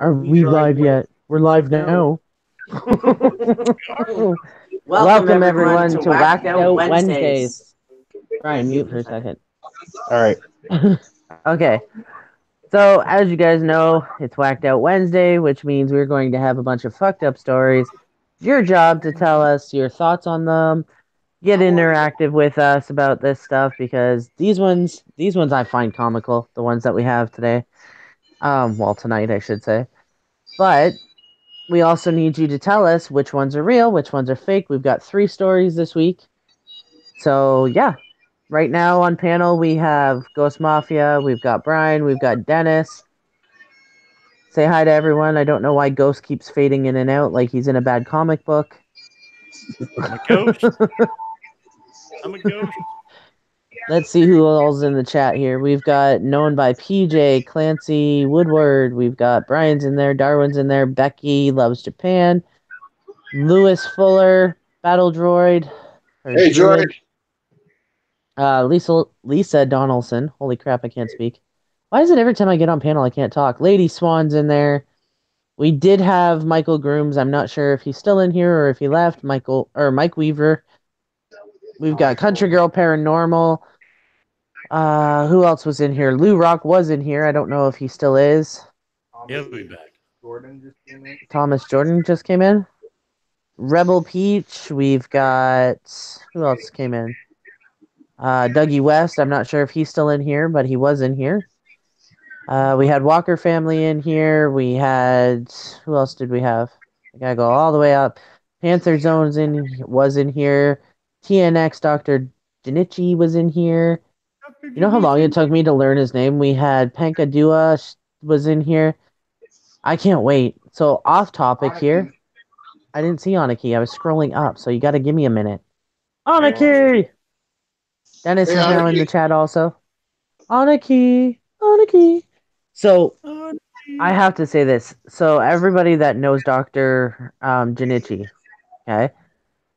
Are we live yet? We're live now. Welcome everyone everyone to to Whacked Whacked Out Out Wednesdays. Wednesdays. Brian, mute for a second. All right. Okay. So, as you guys know, it's Whacked Out Wednesday, which means we're going to have a bunch of fucked up stories. It's your job to tell us your thoughts on them. Get interactive with us about this stuff because these ones I find comical. The ones that we have today. Well, tonight I should say. But we also need you to tell us which ones are real, which ones are fake. We've got 3 stories this week. So, yeah. Right now on panel, we have Ghost Mafia, we've got Brian, we've got Dennis. Say hi to everyone. I don't know why Ghost keeps fading in and out like he's in a bad comic book. I'm a ghost. I'm a ghost. Let's see who all's in the chat here. We've got known by PJ, Clancy, Woodward. We've got Brian's in there, Darwin's in there, Becky loves Japan, Lewis Fuller, Battle Droid. Hey, Druid. Droid. Lisa Donaldson. Holy crap, I can't speak. Why is it every time I get on panel I can't talk? Lady Swan's in there. We did have Michael Grooms. I'm not sure if he's still in here or if he left. Mike Weaver. We've got Country Girl Paranormal. Who else was in here? Lou Rock was in here. I don't know if he still is. He'll be back. Thomas Jordan just came in. Rebel Peach. We've got who else came in? Dougie West. I'm not sure if he's still in here, but he was in here. We had Walker family in here. We had who else did we have? I gotta go all the way up. Panther Zones was in here. TNX Dr. Jinichi was in here. You know how long it took me to learn his name? We had Pankadua was in here. I can't wait. So off topic here. I didn't see Aniki. I was scrolling up, so you got to give me a minute. Aniki! Dennis is now in the chat also. Aniki! So, I have to say this. So, everybody that knows Dr. Jinichi, okay,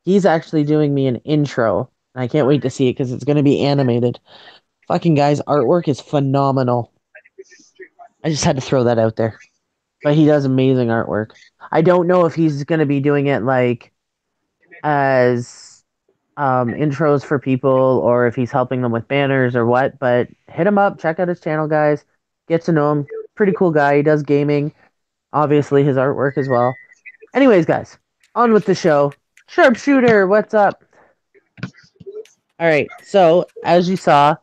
he's actually doing me an intro. And I can't wait to see it because it's going to be animated. Fucking guys, artwork is phenomenal. I just had to throw that out there. But he does amazing artwork. I don't know if he's going to be doing it like as intros for people or if he's helping them with banners or what, but hit him up, check out his channel, guys. Get to know him. Pretty cool guy. He does gaming. Obviously, his artwork as well. Anyways, guys, on with the show. Sharpshooter, what's up? All right, so as you saw,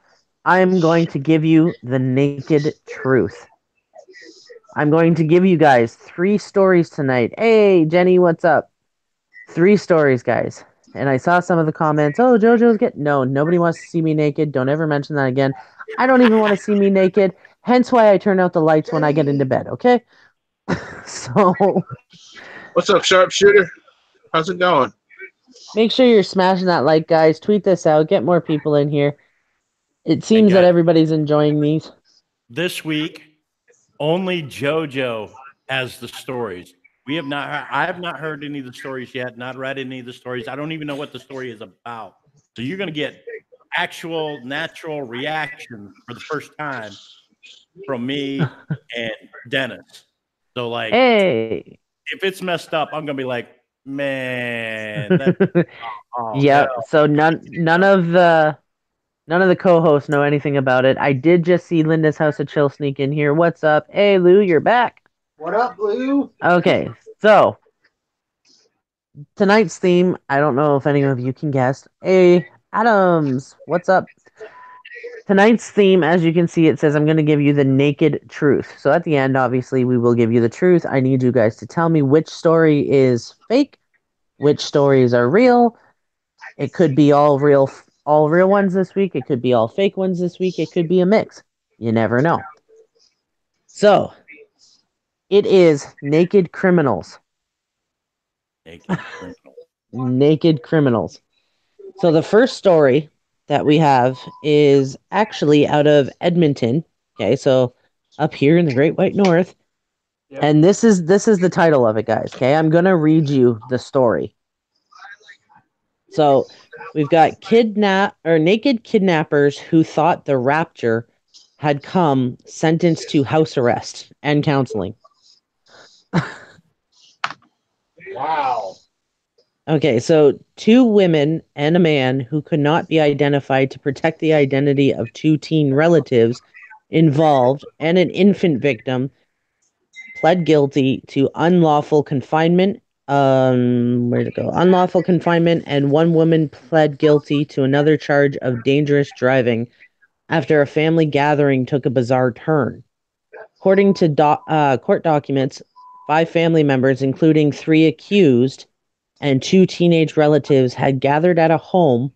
I'm going to give you the naked truth. I'm going to give you guys 3 stories tonight. Hey, Jenny, what's up? 3 stories, guys. And I saw some of the comments. Oh, JoJo's No, nobody wants to see me naked. Don't ever mention that again. I don't even want to see me naked. Hence why I turn out the lights when I get into bed, okay? So... What's up, Sharpshooter? How's it going? Make sure you're smashing that like, guys. Tweet this out. Get more people in here. It seems that everybody's enjoying these. This week, only JoJo has the stories. I have not heard any of the stories yet, not read any of the stories. I don't even know what the story is about. So you're going to get actual, natural reaction for the first time from me and Dennis. So, like, hey, if it's messed up, I'm going to be like, man. Yep. So none of the co-hosts know anything about it. I did just see Linda's House of Chill sneak in here. What's up? Hey, Lou, you're back. What up, Lou? Okay, so tonight's theme, I don't know if any of you can guess. Hey, Adams, what's up? Tonight's theme, as you can see, it says I'm going to give you the naked truth. So at the end, obviously, we will give you the truth. I need you guys to tell me which story is fake, which stories are real. It could be all real ones this week. It could be all fake ones this week. It could be a mix. You never know. So, it is naked criminals. Naked criminals. So the first story that we have is actually out of Edmonton. Okay, so up here in the Great White North. Yep. And this is the title of it, guys. Okay, I'm gonna read you the story. So we've got naked kidnappers who thought the rapture had come, sentenced to house arrest and counseling. Wow. Okay, so 2 women and a man who could not be identified to protect the identity of 2 teen relatives involved and an infant victim pled guilty to unlawful confinement. Where'd it go? Unlawful confinement, and 1 woman pled guilty to another charge of dangerous driving after a family gathering took a bizarre turn. According to court documents, 5 family members, including 3 accused and 2 teenage relatives, had gathered at a home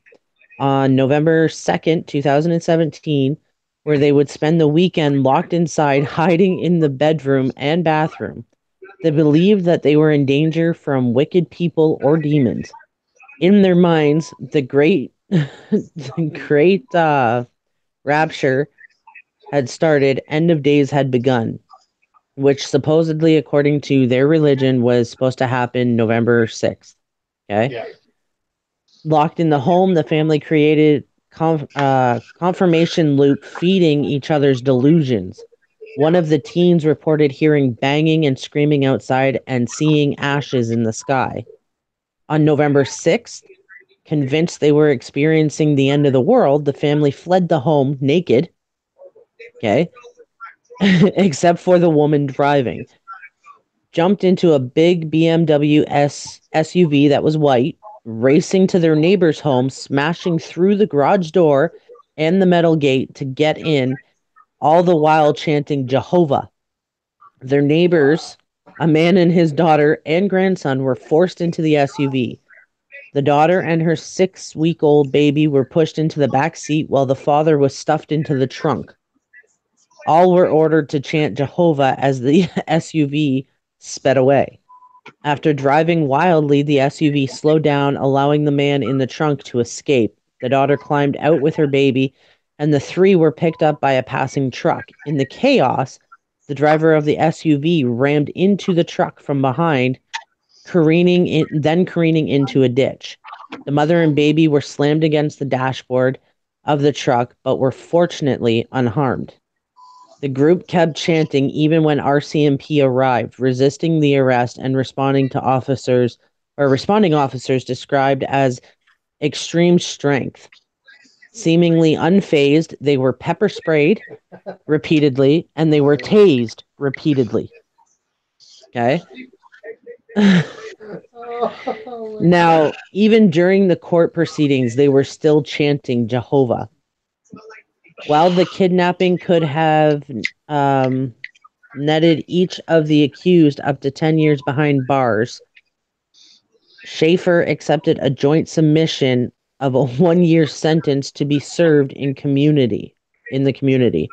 on November 2nd, 2017, where they would spend the weekend locked inside, hiding in the bedroom and bathroom. They believed that they were in danger from wicked people or demons. In their minds, the great, the great rapture had started, end of days had begun, which supposedly, according to their religion, was supposed to happen November 6th. Okay? Yeah. Locked in the home, the family created confirmation loop, feeding each other's delusions. One of the teens reported hearing banging and screaming outside and seeing ashes in the sky. On November 6th, convinced they were experiencing the end of the world, the family fled the home naked, okay, except for the woman driving. Jumped into a big BMW SUV that was white, racing to their neighbor's home, smashing through the garage door and the metal gate to get in, all the while chanting Jehovah. Their neighbors, a man and his daughter and grandson, were forced into the SUV. The daughter and her 6-week-old baby were pushed into the back seat while the father was stuffed into the trunk. All were ordered to chant Jehovah as the SUV sped away. After driving wildly, the SUV slowed down, allowing the man in the trunk to escape. The daughter climbed out with her baby, and the 3 were picked up by a passing truck. In the chaos, the driver of the SUV rammed into the truck from behind, careening into a ditch. The mother and baby were slammed against the dashboard of the truck, but were fortunately unharmed. The group kept chanting even when RCMP arrived, resisting the arrest and responding officers described as extreme strength. Seemingly unfazed, they were pepper sprayed repeatedly and they were tased repeatedly. Okay? Now, even during the court proceedings, they were still chanting Jehovah. While the kidnapping could have netted each of the accused up to 10 years behind bars, Schaefer accepted a joint submission of a 1-year sentence to be served in the community,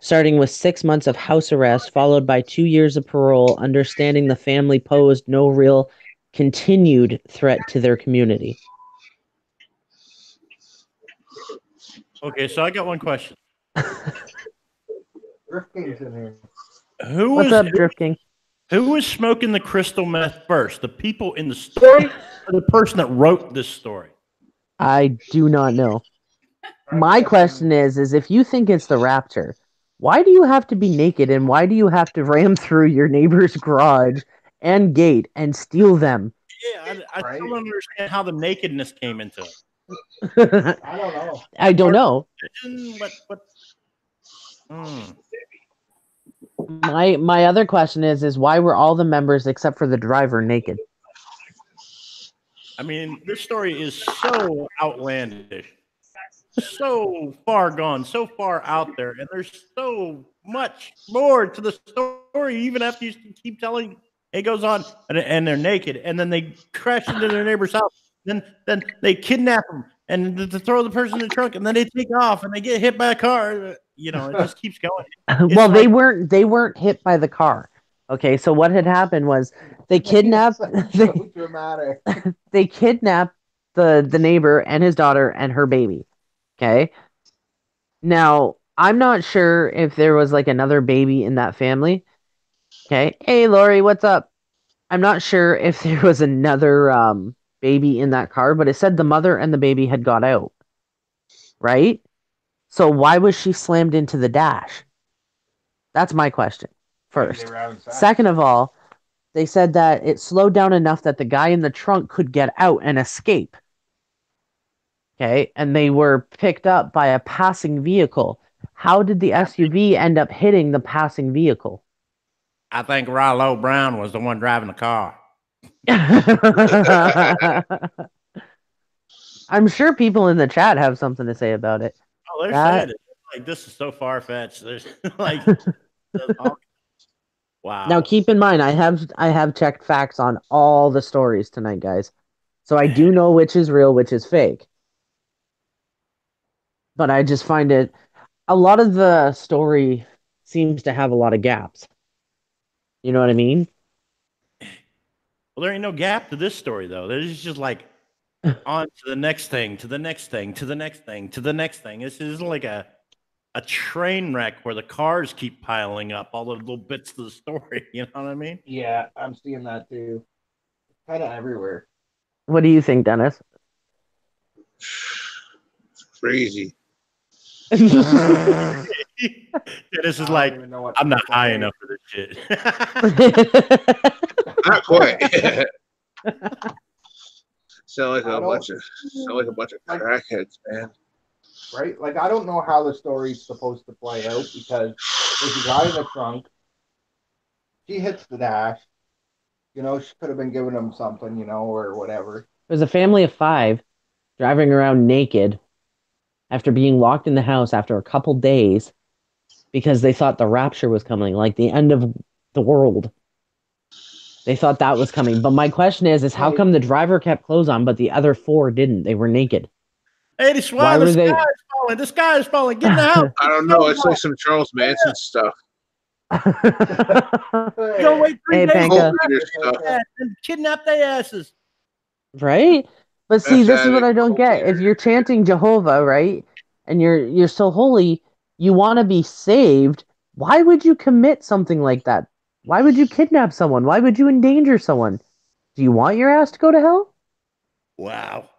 starting with 6 months of house arrest, followed by 2 years of parole, understanding the family posed no real continued threat to their community. Okay, so I got one question. Drift King's in here. What's up, Drift King? Who was smoking the crystal meth first? The people in the story or the person that wrote this story? I do not know. My question is if you think it's the rapture, why do you have to be naked and why do you have to ram through your neighbor's garage and gate and steal them? Yeah, I still don't understand how the nakedness came into it. I don't know. I don't know. My other question is why were all the members except for the driver naked? I mean, this story is so outlandish, so far gone, so far out there, and there's so much more to the story. Even after you keep telling, it goes on, and they're naked, and then they crash into their neighbor's house. Then they kidnap them and to throw the person in the trunk, and then they take off and they get hit by a car. You know, it just keeps going. Well, they weren't hit by the car. Okay, so what had happened was they kidnapped they kidnapped the neighbor and his daughter and her baby. Okay. Now, I'm not sure if there was like another baby in that family. Okay. Hey, Lori, what's up? I'm not sure if there was another baby in that car, but it said the mother and the baby had got out. Right? So why was she slammed into the dash? That's my question. First. Second of all, They said that it slowed down enough that the guy in the trunk could get out and escape. Okay, and they were picked up by a passing vehicle. How did the SUV end up hitting the passing vehicle? I think Rollo Brown was the one driving the car. I'm sure people in the chat have something to say about it. Oh, they're saying it. Like, this is so far fetched. There's like, wow. Now keep in mind, I have checked facts on all the stories tonight, guys. So I do know which is real, which is fake. But I just find it, a lot of the story seems to have a lot of gaps. You know what I mean? Well, there ain't no gap to this story though. There's just like on to the next thing, to the next thing, to the next thing, to the next thing. This is like a train wreck where the cars keep piling up, all the little bits of the story. You know what I mean? Yeah, I'm seeing that too. Kind of everywhere. What do you think, Dennis? It's crazy. Dennis is I like, don't even know what I'm not to high say. enough for this shit. Not quite. sound like I a don't- bunch of crackheads, man. Right? Like, I don't know how the story's supposed to play out because there's a guy in the trunk. She hits the dash. You know, she could have been giving him something, you know, or whatever. There's a family of 5 driving around naked after being locked in the house after a couple days because they thought the rapture was coming, like the end of the world. They thought that was coming. But my question is how come the driver kept clothes on, but the other 4 didn't? They were naked. Hey, the Why the were they- sky is falling. The sky is falling. Get in the house. I don't know. It's like some Charles Manson stuff. Go wait 3 Hey, days. Panka. And kidnap their asses. Right? But see, this is what I don't get. Okay. If you're chanting Jehovah, right, and you're so holy, you want to be saved, why would you commit something like that? Why would you kidnap someone? Why would you endanger someone? Do you want your ass to go to hell? Wow.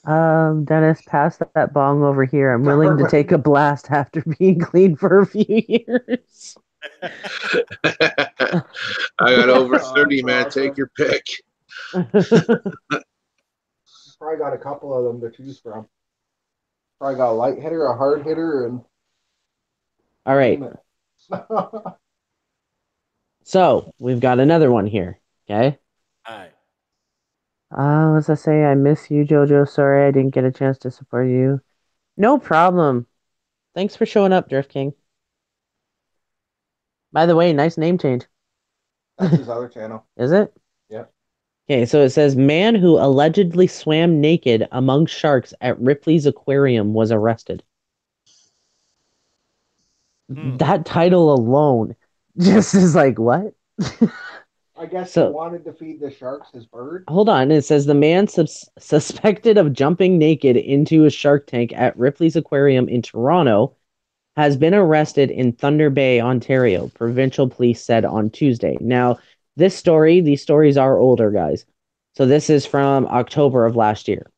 Dennis, pass that bong over here. I'm willing to take a blast after being clean for a few years. I got over 30, man. Take your pick. Probably got a couple of them to choose from. Probably got a light hitter, a hard hitter, and All right. So we've got another one here. Okay. All right. What's I say? I miss you, JoJo. Sorry I didn't get a chance to support you. No problem. Thanks for showing up, Drift King. By the way, nice name change. That's his other channel. Is it? Yeah. Okay, so it says man who allegedly swam naked among sharks at Ripley's aquarium was arrested. That title alone just is like, what? I guess So- he wanted to feed the sharks his bird. Hold on. It says the man suspected of jumping naked into a shark tank at Ripley's Aquarium in Toronto has been arrested in Thunder Bay, Ontario, provincial police said on Tuesday. Now, these stories are older, guys. So this is from October of last year.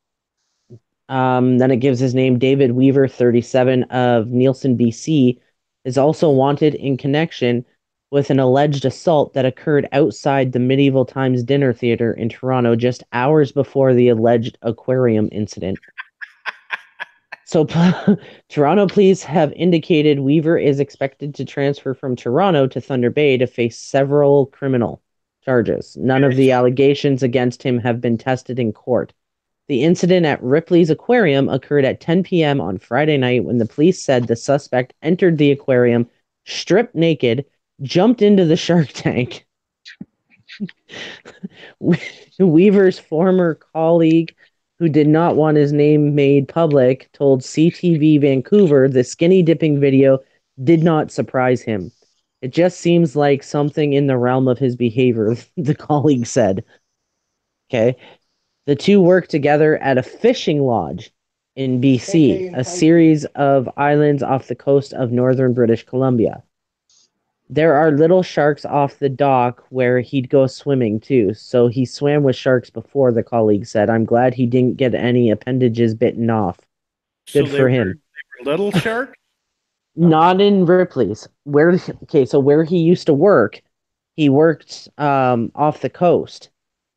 Then it gives his name. David Weaver, 37, of Nielsen, BC, is also wanted in connection with an alleged assault that occurred outside the Medieval Times Dinner Theatre in Toronto just hours before the alleged aquarium incident. So Toronto police have indicated Weaver is expected to transfer from Toronto to Thunder Bay to face several criminal charges. None of the allegations against him have been tested in court. The incident at Ripley's Aquarium occurred at 10 p.m. on Friday night when the police said the suspect entered the aquarium, stripped naked, jumped into the shark tank. Weaver's former colleague, who did not want his name made public, told CTV Vancouver the skinny dipping video did not surprise him. It just seems like something in the realm of his behavior, the colleague said. Okay. The two worked together at a fishing lodge in BC, a series of islands off the coast of northern British Columbia. There are little sharks off the dock where he'd go swimming too, so he swam with sharks before, the colleague said. I'm glad he didn't get any appendages bitten off. Good for him. They were little sharks? Not in Ripley's. So where he used to work, he worked off the coast.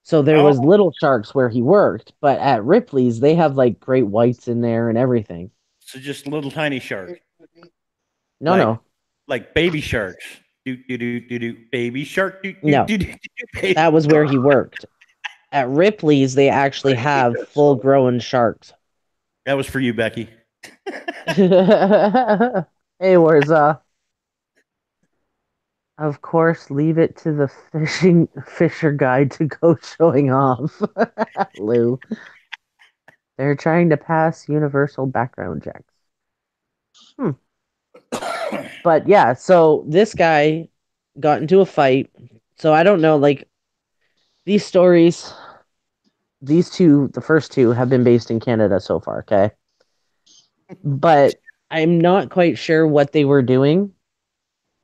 So there Oh, was little sharks where he worked, but at Ripley's they have like great whites in there and everything. so just little tiny sharks, No, no. like baby sharks. Do do do do do. Baby shark. Do do No. do do do. Baby. That was where he worked. At Ripley's they actually have full grown sharks. That was for you, Becky. Hey, Warza. Of course, leave it to the fisher guide to go showing off. Lou. They're trying to pass universal background checks. But yeah, so this guy got into a fight. So I don't know, like these stories, these two, the first two have been based in Canada so far, okay? But I'm not quite sure what they were doing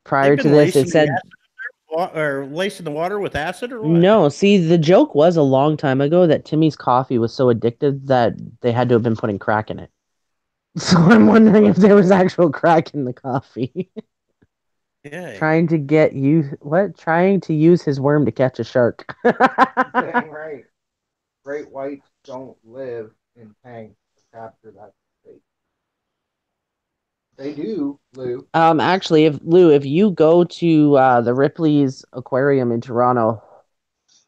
prior They've to been this. It lacing the said acid or lacing the water with acid or what? no. See, the joke was a long time ago that Timmy's coffee was so addictive that they had to have been putting crack in it. So I'm wondering if there was actual crack in the coffee. Yeah. Trying to get you what? Trying to use his worm to catch a shark. Dang right. Great whites don't live in tanks to capture that bait. They do, Lou. Actually, if you go to the Ripley's Aquarium in Toronto,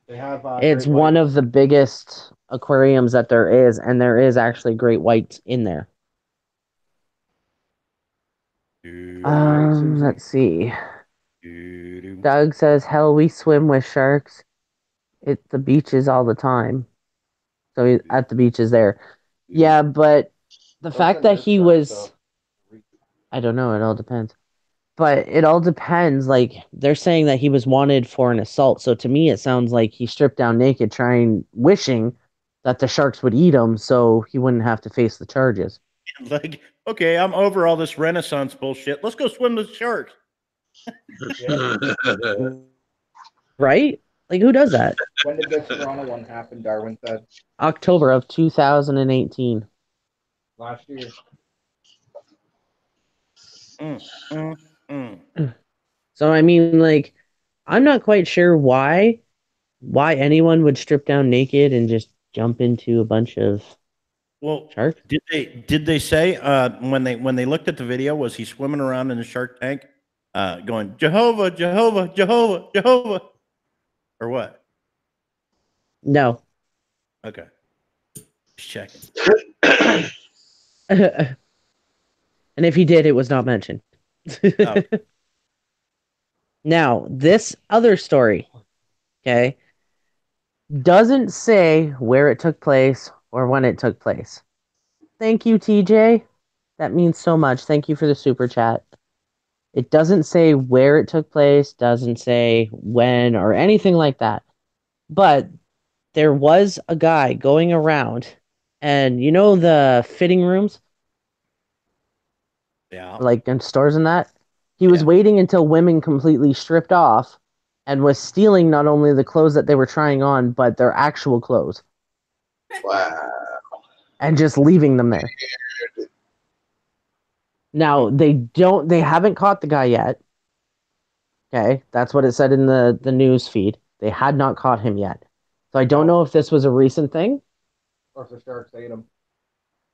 They have it's great one whites. of the biggest aquariums that there is, and there is actually great whites in there. Let's see. Doug says, "Hell, we swim with sharks. It's the beaches all the time." So he's at the beaches there. Yeah, but the fact that he was, I don't know, it all depends. But it all depends. Like they're saying that he was wanted for an assault. So to me, it sounds like he stripped down naked, wishing that the sharks would eat him, so he wouldn't have to face the charges. Like, okay, I'm over all this Renaissance bullshit. Let's go swim with sharks. Right? Like who does that? When did this Toronto one happen? Darwin said October of 2018. last year. So I mean, like, I'm not quite sure why anyone would strip down naked and just jump into a bunch of sharks. Did they say when they looked at the video, was he swimming around in the shark tank going Jehovah, Jehovah, Jehovah, Jehovah, or what? No. Okay, just checking. And if he did, it was not mentioned. Oh. Now, this other story, okay, doesn't say where it took place or when it took place. Thank you, TJ. That means so much. Thank you for the super chat. It doesn't say where it took place, doesn't say when or anything like that. But there was a guy going around, and you know the fitting rooms? Yeah. Like in stores and that? He was waiting until women completely stripped off and was stealing not only the clothes that they were trying on, but their actual clothes. Wow. And just leaving them there. Now, they haven't caught the guy yet. Okay, that's what it said in the news feed. They had not caught him yet. So I don't know if this was a recent thing. Or if the sharks ate him.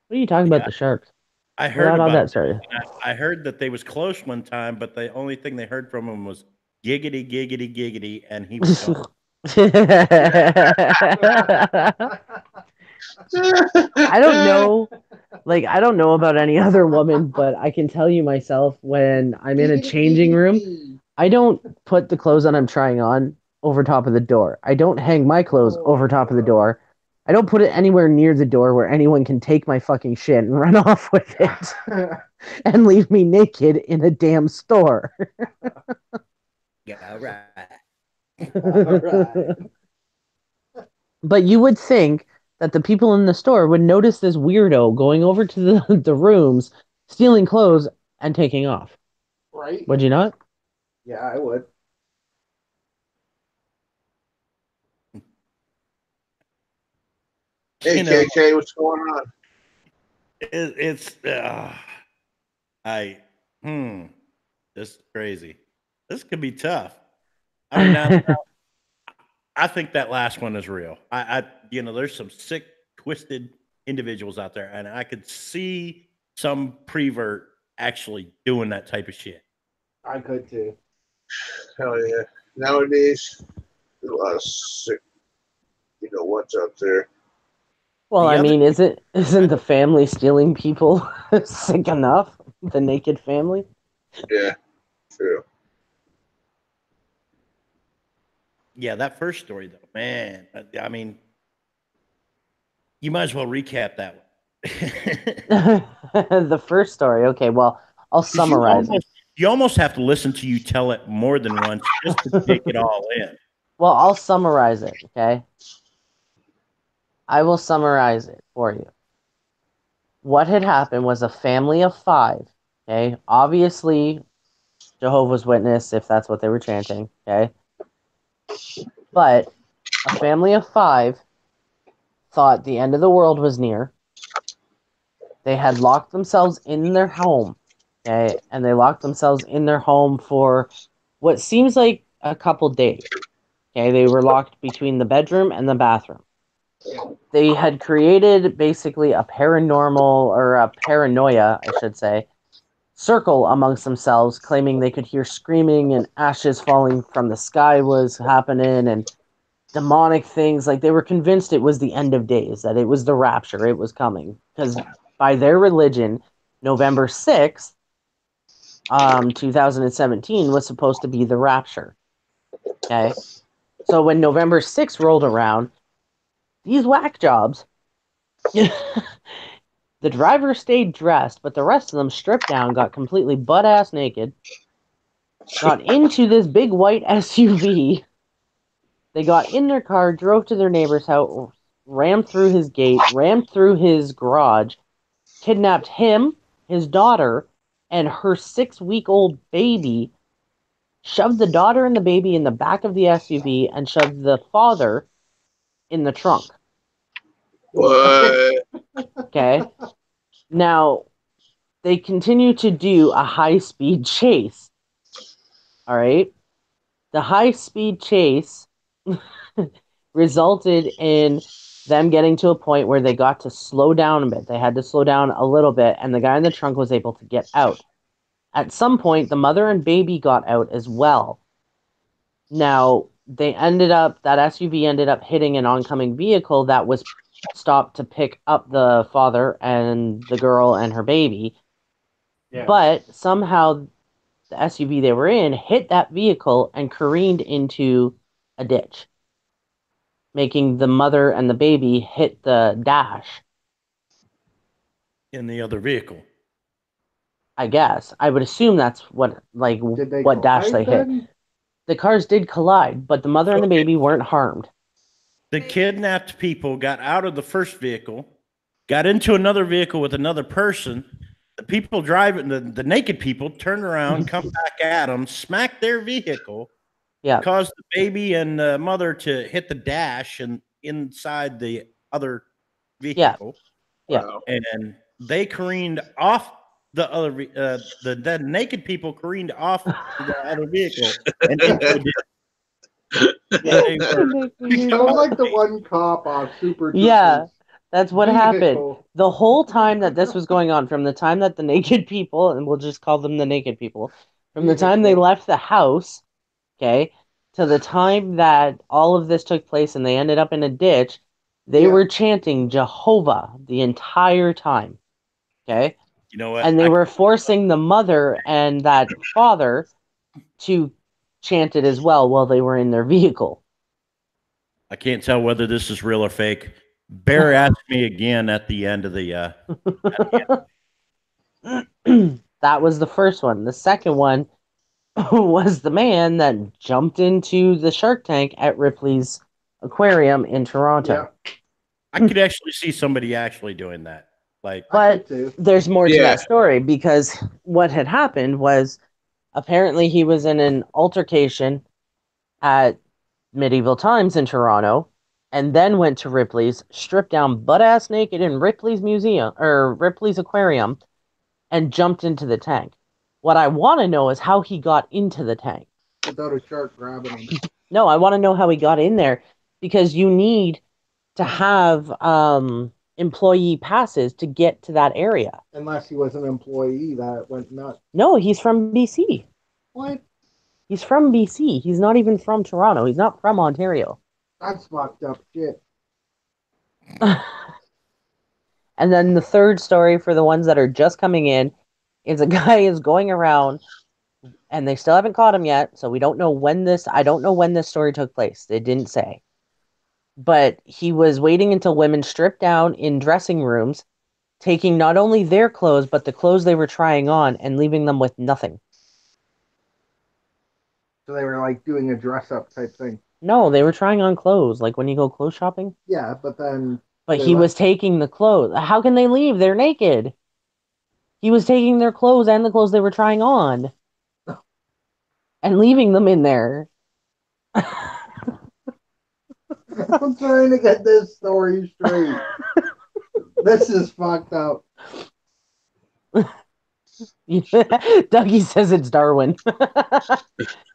What are you talking about, the sharks? I heard about about that. I heard that they was close one time, but the only thing they heard from him was giggity, giggity, giggity, and he was gone. I don't know. Like, I don't know about any other woman, but I can tell you myself when I'm in a changing room, I don't put the clothes that I'm trying on over top of the door. I don't hang my clothes over top of the door. I don't put it anywhere near the door where anyone can take my fucking shit and run off with it and leave me naked in a damn store. Yeah, right. But you would think that the people in the store would notice this weirdo going over to the rooms, stealing clothes, and taking off. Right? Would you not? Yeah, I would. Hey, KK, what's going on? It's I This is crazy. This could be tough. I mean, now I think that last one is real. There's some sick, twisted individuals out there, and I could see some prevert actually doing that type of shit. I could too. Hell yeah. Nowadays, there's a lot of sick, what's out there. Well, The I other- mean, isn't the family stealing people sick enough? The naked family? Yeah, true. Yeah, that first story though, man. I mean, you might as well recap that one. The first story. Okay, well, I'll 'Cause summarize it. you almost have to listen to you tell it more than once just to take it all in. Well, I'll summarize it, okay? I will summarize it for you. What had happened was a family of 5, okay? Obviously, Jehovah's Witness, if that's what they were chanting, okay? But a family of 5 thought the end of the world was near. They had locked themselves in their home, okay? And they locked themselves in their home for what seems like a couple days. Okay, they were locked between the bedroom and the bathroom. They had created basically a paranormal, or a paranoia, I should say, circle amongst themselves, claiming they could hear screaming and ashes falling from the sky was happening, and demonic things. Like, they were convinced it was the end of days, that it was the rapture, it was coming. Because by their religion, November 6th, 2017, was supposed to be the rapture. Okay? So when November 6th rolled around, these whack jobs, the driver stayed dressed, but the rest of them stripped down, got completely butt-ass naked, got into this big white SUV. They got in their car, drove to their neighbor's house, rammed through his gate, rammed through his garage, kidnapped him, his daughter, and her 6-week-old baby, shoved the daughter and the baby in the back of the SUV, and shoved the father in the trunk. What? Okay? Now, they continue to do a high-speed chase. Alright? The high-speed chase resulted in them getting to a point where they got to slow down a bit. They had to slow down a little bit, and the guy in the trunk was able to get out. At some point, the mother and baby got out as well. Now, that SUV ended up hitting an oncoming vehicle that was stopped to pick up the father and the girl and her baby. Yeah. But somehow the SUV they were in hit that vehicle and careened into a ditch, making the mother and the baby hit the dash. In the other vehicle. I guess. I would assume that's what dash they hit. The cars did collide, but the mother and the baby weren't harmed. The kidnapped people got out of the first vehicle, got into another vehicle with another person. The people driving, the naked people, turned around, come back at them, smacked their vehicle, caused the baby and the mother to hit the dash and inside the other vehicle. Yeah. Wow. And they careened off the other, the naked people careened off the other vehicle and into a ditch. Sounds like the one cop on Super Troopers. Yeah, that's what vehicle. happened. The whole time that this was going on, from the time that the naked people, and we'll just call them the naked people, from the time they left the house, okay, to the time that all of this took place and they ended up in a ditch, they were chanting Jehovah the entire time. Okay? You know what? And they were forcing the mother and that father to chant it as well while they were in their vehicle. I can't tell whether this is real or fake. Bear asked me again at the end of the. That was the first one. The second one was the man that jumped into the shark tank at Ripley's Aquarium in Toronto. Yeah. I could actually see somebody actually doing that. But there's more to that story, because what had happened was apparently he was in an altercation at Medieval Times in Toronto, and then went to Ripley's, stripped down butt-ass naked in Ripley's museum, or Ripley's Aquarium, and jumped into the tank. What I want to know is how he got into the tank. Without a shark grabbing him. No, I want to know how he got in there because you need to have employee passes to get to that area. Unless he was an employee that went nuts. No, he's from BC. What? He's from BC. He's not even from Toronto. He's not from Ontario. That's fucked up shit. And then the third story for the ones that are just coming in is a guy is going around and they still haven't caught him yet. So we don't know when I don't know when this story took place. They didn't say. But he was waiting until women stripped down in dressing rooms, taking not only their clothes, but the clothes they were trying on and leaving them with nothing. So they were like doing a dress up type thing. No, they were trying on clothes, like when you go clothes shopping. Yeah, but then. But he was taking the clothes. How can they leave? They're naked. He was taking their clothes and the clothes they were trying on and leaving them in there. I'm trying to get this story straight. This is fucked up. Dougie says it's Darwin.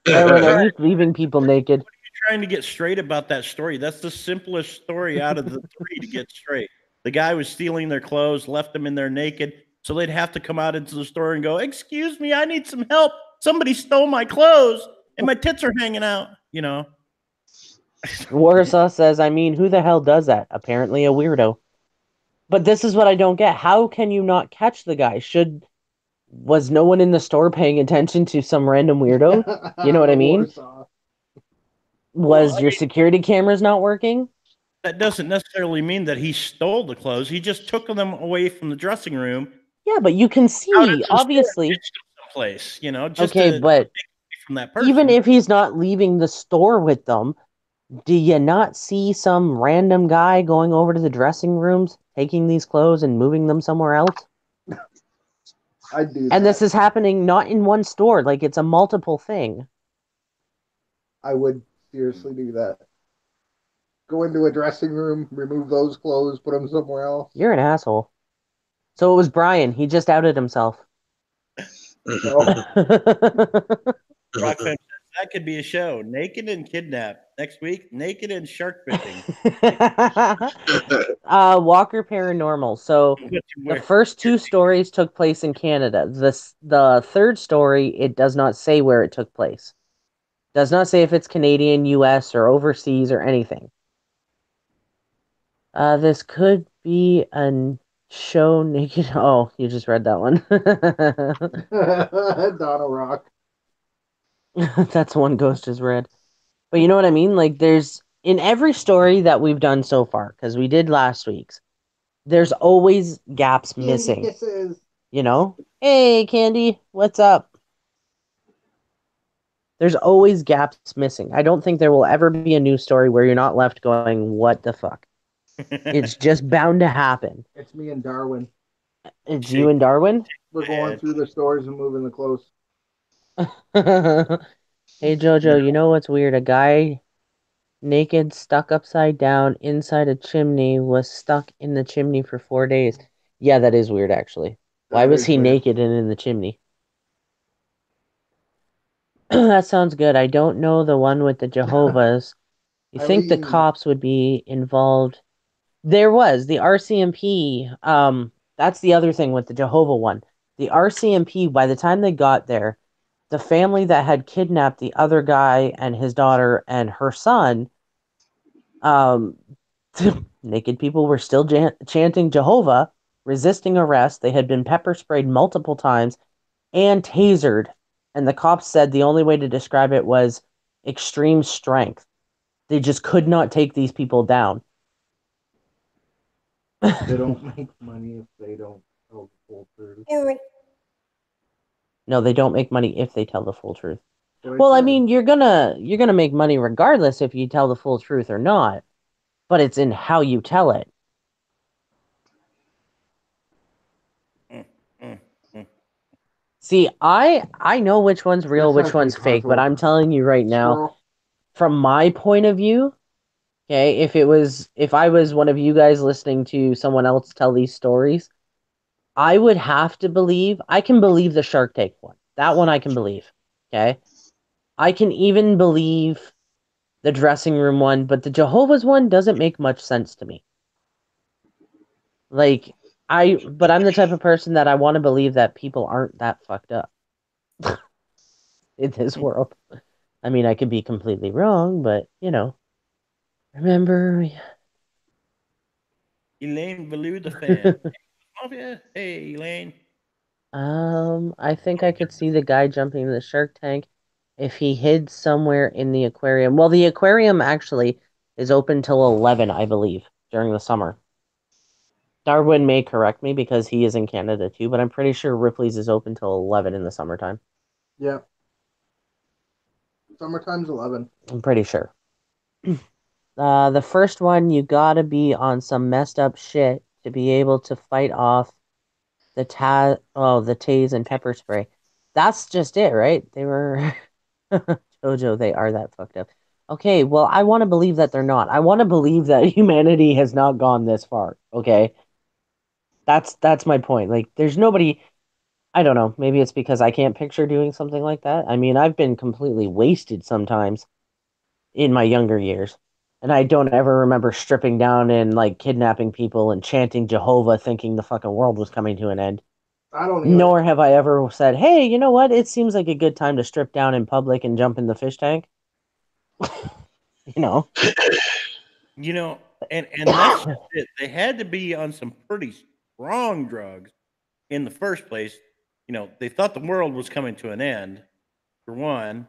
Darwin, are you leaving people naked? What are you trying to get straight about that story? That's the simplest story out of the three to get straight. The guy was stealing their clothes, left them in there naked, so they'd have to come out into the store and go, "Excuse me, I need some help. Somebody stole my clothes and my tits are hanging out," you know. Warsaw says, I mean, who the hell does that? Apparently a weirdo. But this is what I don't get. How can you not catch the guy? Was no one in the store paying attention to some random weirdo? You know what I mean? Warsaw. Was your security cameras not working? That doesn't necessarily mean that he stole the clothes. He just took them away from the dressing room. Yeah, but you can see, obviously. Someplace, you know. Just okay, but from that person. Even if he's not leaving the store with them, do you not see some random guy going over to the dressing rooms, taking these clothes and moving them somewhere else? I do. And this is happening not in one store, like it's a multiple thing. I would seriously do that. Go into a dressing room, remove those clothes, put them somewhere else. You're an asshole. So it was Brian. He just outed himself. Rockfan, that could be a show. Naked and Kidnapped. Next week, Naked and Shark Fishing. Walker Paranormal. So the first two stories took place in Canada. The third story, it does not say where it took place. Does not say if it's Canadian, US, or overseas or anything. This could be a show naked. Oh, you just read that one. Donna Rock. That's one Ghost has read. But you know what I mean? Like, there's in every story that we've done so far, because we did last week's, there's always gaps missing. Kisses. You know? Hey, Candy, what's up? There's always gaps missing. I don't think there will ever be a new story where you're not left going, what the fuck? It's just bound to happen. It's me and Darwin. It's you and Darwin? We're going through the stores and moving the clothes. Hey, JoJo, you know what's weird? A guy naked, stuck upside down inside a chimney, was stuck in the chimney for 4 days. Yeah, that is weird, actually. Why was he naked and in the chimney? That sounds good. I don't know the one with the Jehovah's. You think the cops would be involved? There was the RCMP. That's the other thing with the Jehovah one. The RCMP, by the time they got there, the family that had kidnapped the other guy and his daughter and her son, naked people were still chanting Jehovah, resisting arrest. They had been pepper sprayed multiple times and tasered. And the cops said the only way to describe it was extreme strength. They just could not take these people down. They don't make money if they don't tell the full truth. No, they don't make money if they tell the full truth. Well, I mean, you're gonna make money regardless if you tell the full truth or not, but it's in how you tell it. See, I know which one's real, which one's fake, but I'm telling you right now, from my point of view, okay, if I was one of you guys listening to someone else tell these stories, I would have to believe, I can believe the Shark Tank one. That one I can believe. Okay. I can even believe the dressing room one, but the Jehovah's one doesn't make much sense to me. Like, but I'm the type of person that I want to believe that people aren't that fucked up in this world. I mean, I could be completely wrong, but remember. Elaine Valou, the fan. Oh, yeah. Hey, Elaine. I think I could see the guy jumping in the shark tank if he hid somewhere in the aquarium. Well, the aquarium actually is open till 11, I believe, during the summer. Darwin may correct me because he is in Canada too, but I'm pretty sure Ripley's is open till 11 in the summertime. Yeah. Summertime's 11. I'm pretty sure. The first one, you gotta be on some messed up shit to be able to fight off the tase and pepper spray. That's just it, right? They were JoJo, they are that fucked up. Okay, well, I want to believe that they're not. I want to believe that humanity has not gone this far. Okay, that's my point. Like, there's nobody. I don't know. Maybe it's because I can't picture doing something like that. I mean, I've been completely wasted sometimes in my younger years, and I don't ever remember stripping down and like kidnapping people and chanting Jehovah, thinking the fucking world was coming to an end. I don't even. Nor have I ever said, "Hey, you know what? It seems like a good time to strip down in public and jump in the fish tank." You know. And that's just it. They had to be on some pretty strong drugs in the first place. They thought the world was coming to an end, for one.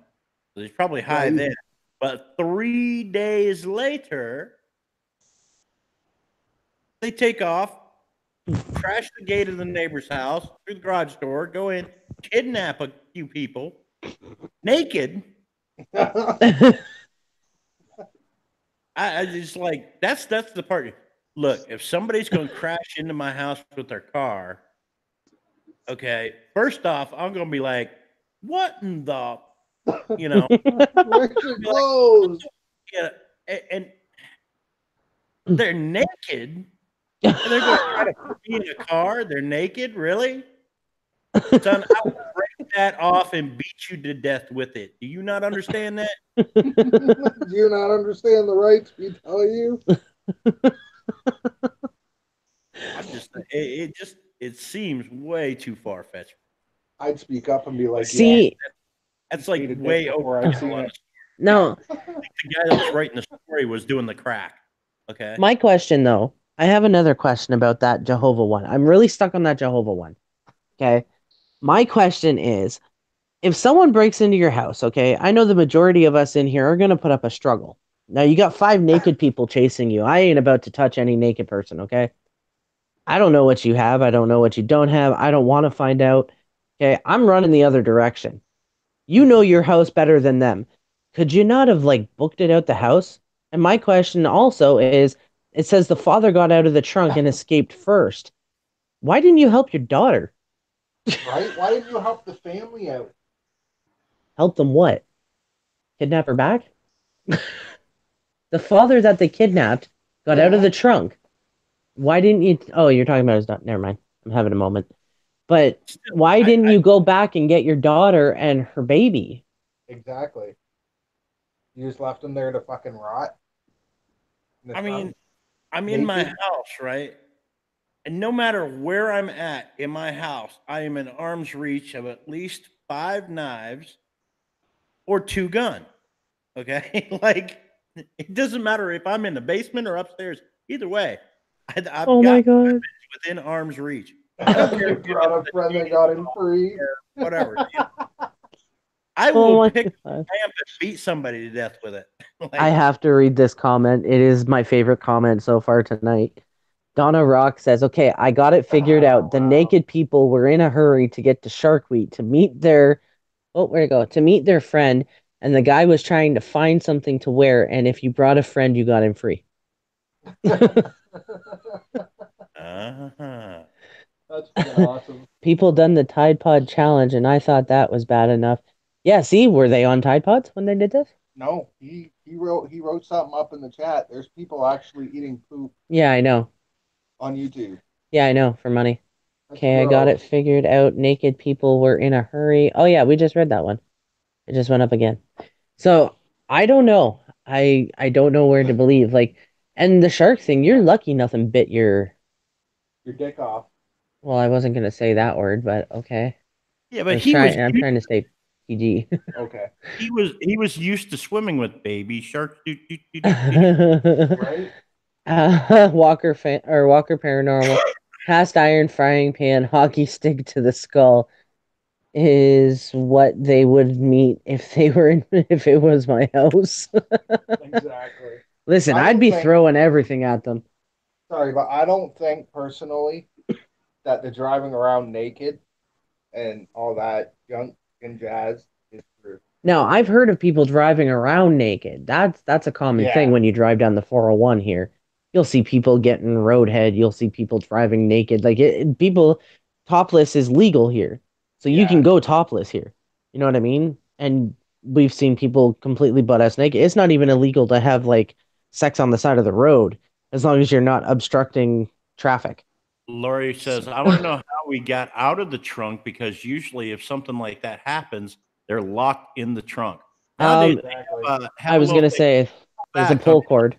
So he's probably high then. But 3 days later, they take off, crash the gate of the neighbor's house, through the garage door, go in, kidnap a few people, naked. I just like that's the part. Look, if somebody's going to crash into my house with their car, okay, first off, I'm going to be like, what in the, Where's your clothes? yeah, and they're naked, and they're going to try to put me in a car. They're naked, really? Son, I will break that off and beat you to death with it. Do you not understand that? Do you not understand the rights we tell you? I'm just it seems way too far fetched. I'd speak up and be like, See, that's like way over. I've seen it. no, the guy that was writing the story was doing the crack. Okay. my question though, I have another question about that Jehovah one. I'm really stuck on that Jehovah one. Okay. My question is, if someone breaks into your house, okay, I know the majority of us in here are going to put up a struggle. Now, you got 5 naked people chasing you. I ain't about to touch any naked person, okay? I don't know what you have. I don't know what you don't have. I don't want to find out. Okay, I'm running the other direction. You know your house better than them. Could you not have, like, booked it out the house? And my question also is, it says the father got out of the trunk and escaped first. Why didn't you help your daughter? Right? Why didn't you help the family out? Help them what? Kidnap her back? The father that they kidnapped got out of the trunk. Why didn't you? Oh, you're talking about his daughter. Never mind. I'm having a moment. But why didn't you go back and get your daughter and her baby? Exactly. You just left them there to fucking rot. I mean, I'm in my house, right? And no matter where I'm at in my house, I am in arm's reach of at least 5 knives or 2 guns. Okay, like it doesn't matter if I'm in the basement or upstairs. Either way, I've Oh my got god! within arm's reach. I don't care if brought a friend that got him free. or whatever. I will pick a God. lamp and beat somebody to death with it. I have to read this comment. It is my favorite comment so far tonight. Donna Rock says, "Okay, I got it figured out. The naked people were in a hurry to get to Sharkweed to meet their where'd it go? To meet their friend, and the guy was trying to find something to wear, and if you brought a friend, you got him free." Uh-huh. That's fucking awesome. People done the Tide Pod challenge, and I thought that was bad enough. Yeah, see, were they on Tide Pods when they did this? No, he wrote something up in the chat. There's people actually eating poop Yeah, I know. on YouTube. Yeah, I know, for money. Okay, I got it figured out. Naked people were in a hurry. Oh yeah, we just read that one. It just went up again. So I don't know. I don't know where to believe. Like, and the shark thing, you're lucky nothing bit Your dick off. Well, I wasn't gonna say that word, but okay. Yeah, but he was I'm trying to stay PG. Okay. he was used to swimming with baby sharks. Do, do, do, do, do. Right? Walker Paranormal. Cast iron frying pan, hockey stick to the skull is what they would meet if they were if it was my house. Exactly. Listen, I I'd don't be think- throwing everything at them. Sorry, but I don't think personally that the driving around naked and all that junk and jazz is true. Now, I've heard of people driving around naked. That's a common thing Yeah. when you drive down the 401 here. You'll see people getting roadhead. You'll see people driving naked. Like people topless is legal here. So you can Yeah. go topless here. You know what I mean? And we've seen people completely butt ass naked. It's not even illegal to have like sex on the side of the road as long as you're not obstructing traffic. Lori says, I want to know how we got out of the trunk because usually if something like that happens, they're locked in the trunk. Nowadays, Exactly. have I a was little gonna thing say there's a back pull on- cord.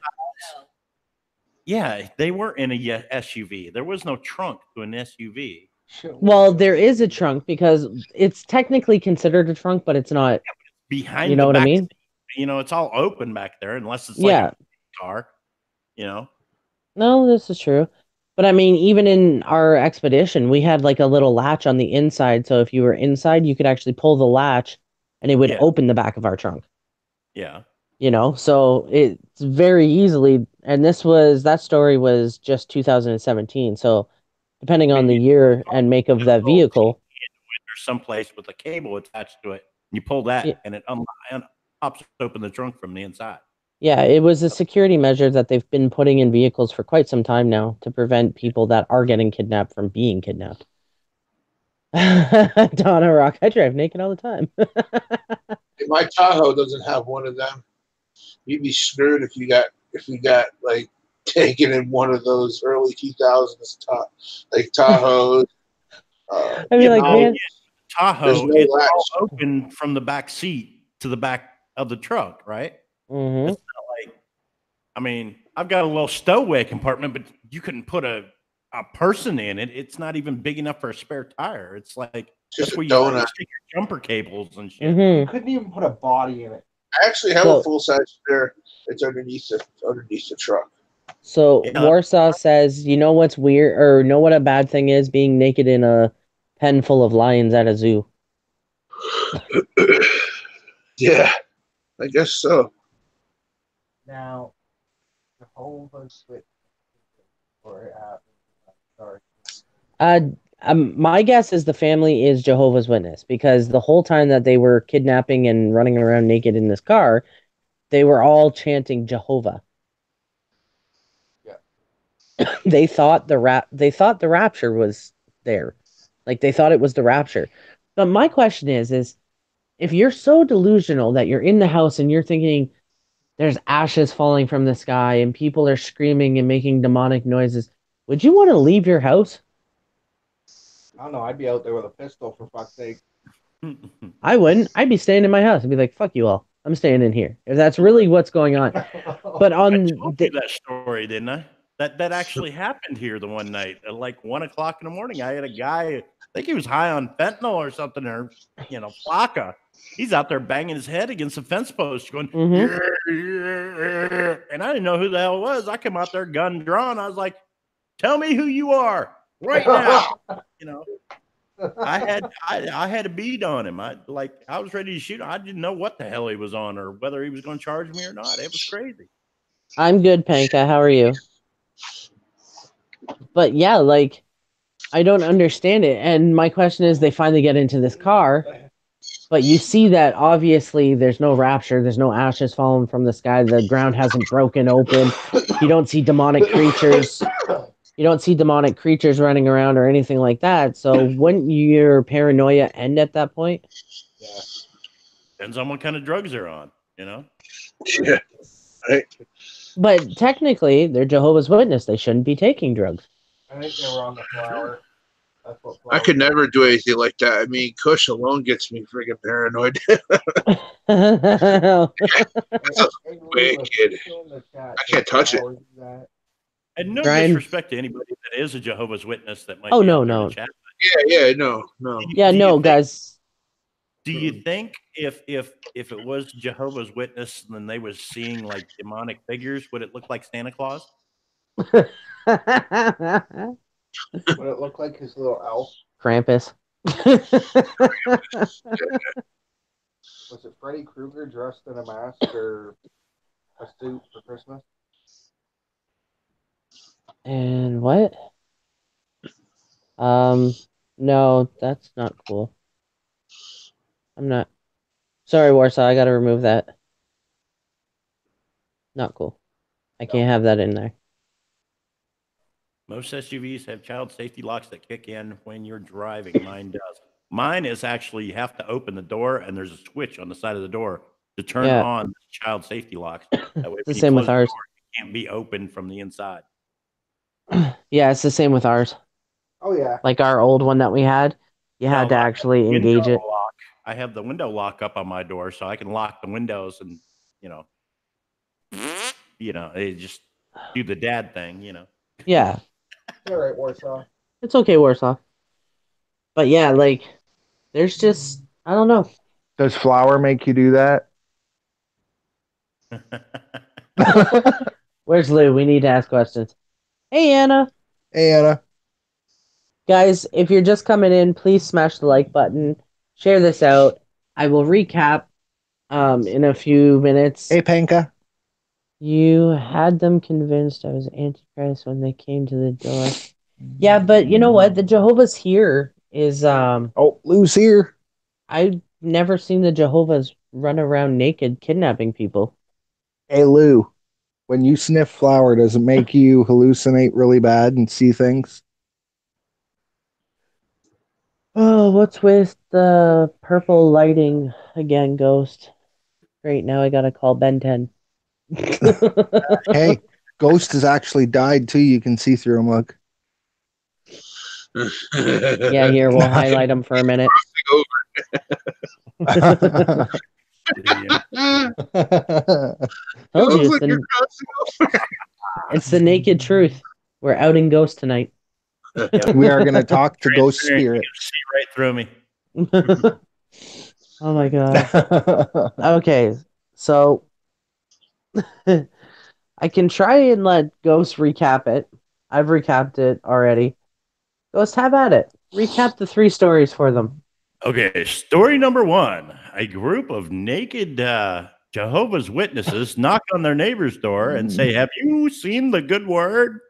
Yeah, they were in a SUV. There was no trunk to an SUV. Well, there is a trunk because it's technically considered a trunk, but it's not. Behind You know the what I back mean? seat. You know, it's all open back there unless it's Yeah. like a car, you know. No, this is true. But I mean, even in our expedition, we had like a little latch on the inside. So if you were inside, you could actually pull the latch and it would Yeah. open the back of our trunk. Yeah. You know, so it's very easily. And that story was just 2017. So depending on the Maybe year and make of that vehicle, there's someplace with a cable attached to it. You pull that yeah, and it pops open the trunk from the inside. yeah, it was a security measure that they've been putting in vehicles for quite some time now to prevent people that are getting kidnapped from being kidnapped. Donna Rock, I drive naked all the time. My Tahoe doesn't have one of them. You'd be screwed if you got like taken in one of those early 2000s like Tahoes. I mean, like, man, Tahoe, no it's latch. all open from the back seat to the back of the truck, right? mhm. It's not like, I mean, I've got a little stowaway compartment, but you couldn't put a person in it. It's not even big enough for a spare tire. It's like Just that's a where you donut. stick your jumper cables and shit. Mhm. You couldn't even put a body in it. I actually have So- a full size spare. It's underneath the truck. So Yeah. Warsaw says, you know what's weird, or know what a bad thing is? Being naked in a pen full of lions at a zoo. Yeah, I guess so. Now, Jehovah's Witness, or it happened. Sorry. My guess is the family is Jehovah's Witness because the whole time that they were kidnapping and running around naked in this car, they were all chanting Jehovah. Yeah. They thought the rapture was there. Like they thought it was the rapture. But my question is if you're so delusional that you're in the house and you're thinking there's ashes falling from the sky and people are screaming and making demonic noises, would you want to leave your house? I don't know. I'd be out there with a pistol for fuck's sake. I wouldn't. I'd be staying in my house. I'd be like, fuck you all. I'm staying in here. If that's really what's going on. But I on told you that story, didn't I? That actually happened here the one night at like 1 o'clock in the morning. I had a guy, I think he was high on fentanyl or something, or flakka. He's out there banging his head against the fence post, going, Mhm. and I didn't know who the hell it was. I come out there, gun drawn. I was like, "Tell me who you are right now." I had a bead on him. I was ready to shoot him. I didn't know what the hell he was on or whether he was going to charge me or not. It was crazy. I'm good, Panka. How are you? But yeah, like I don't understand it. And my question is they finally get into this car, but you see that obviously there's no rapture, there's no ashes falling from the sky, the ground hasn't broken open. You don't see demonic creatures. You don't see demonic creatures running around or anything like that. So wouldn't your paranoia end at that point? Yeah. Depends on what kind of drugs they're on, Yeah, right. But technically, they're Jehovah's Witness. They shouldn't be taking drugs. I think they were on the flower. That's what I could never do anything like that. I mean, Kush alone gets me freaking paranoid. That's a Hey, big Lewis, kid. still in the chat. I can't touch it. And no Brian? disrespect to anybody that is a Jehovah's Witness that might Oh, be no, out there in no. the chat. Yeah, no. Yeah, Do you no, think- guys. Do you think if it was Jehovah's Witness and they was seeing like demonic figures, would it look like Santa Claus? Would it look like his little elf? Krampus. Was it Freddy Krueger dressed in a mask or a suit for Christmas? And what? No, that's not cool. I'm not. Sorry, Warsaw, I gotta remove that. Not cool. I can't have that in there. Most SUVs have child safety locks that kick in when you're driving. Mine does. Mine is actually you have to open the door and there's a switch on the side of the door to turn on the child safety locks. That way, It's the same with ours. It can't be opened from the inside. Yeah, it's the same with ours. Oh, yeah. Like our old one that we had, you had to actually engage it. Lock. I have the window lock up on my door, so I can lock the windows and they just do the dad thing, Yeah. All right, Warsaw. It's okay, Warsaw. But yeah, like, there's just, I don't know. Does flour make you do that? Where's Lou? We need to ask questions. Hey, Anna. Hey, Anna. Guys, if you're just coming in, please smash the like button. Share this out. I will recap in a few minutes. Hey, Panka. You had them convinced I was Antichrist when they came to the door. Yeah, but you know what? The Jehovah's here is Oh, Lou's here. I've never seen the Jehovah's run around naked kidnapping people. Hey, Lou. When you sniff flour, does it make you hallucinate really bad and see things? Oh, what's with the purple lighting again, Ghost? Great, now I gotta call Ben 10. Hey, Ghost has actually died too. You can see through him. Look. Yeah, here, we'll highlight him for a minute. Told you, it's the naked truth. We're outing Ghost tonight. We are going to talk to Ghost Spirit. You see right through me. Oh my god. Okay, so I can try and let Ghost recap it. I've recapped it already. Ghost, have at it. Recap the 3 stories for them. Okay, story number 1. A group of naked Jehovah's Witnesses knock on their neighbor's door and say, "Have you seen the good word?"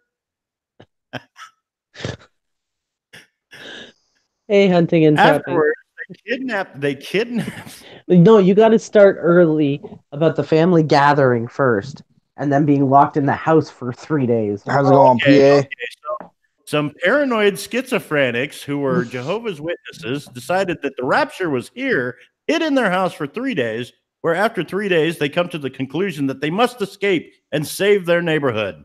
Hey, hunting and trapping. Afterwards, they kidnap. No, you got to start early about the family gathering first, and then being locked in the house for 3 days. How's it going, PA? Okay, so some paranoid schizophrenics who were Jehovah's Witnesses decided that the rapture was here, hid in their house for 3 days, where after 3 days, they come to the conclusion that they must escape and save their neighborhood.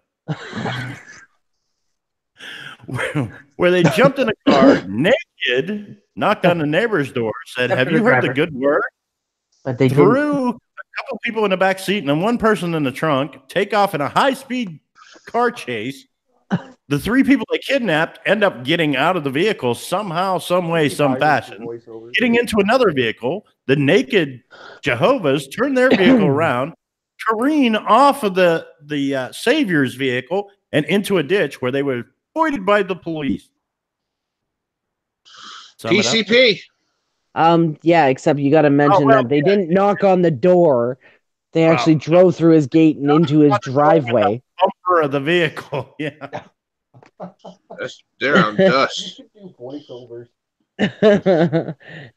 Where they jumped in a car naked, knocked on the neighbor's door, said, "Have you heard the good word?" But they threw a couple people in the back seat and then one person in the trunk, take off in a high-speed car chase. The 3 people they kidnapped end up getting out of the vehicle somehow, some way, some fashion, getting into another vehicle. The naked Jehovah's turn their vehicle around, careen off of the Savior's vehicle and into a ditch where they were avoided by the police. PCP. Yeah, except you got to mention that they didn't knock on the door. They actually drove through his gate and into his driveway. Bumper of the vehicle. Yeah. They're on dust. Voiceovers.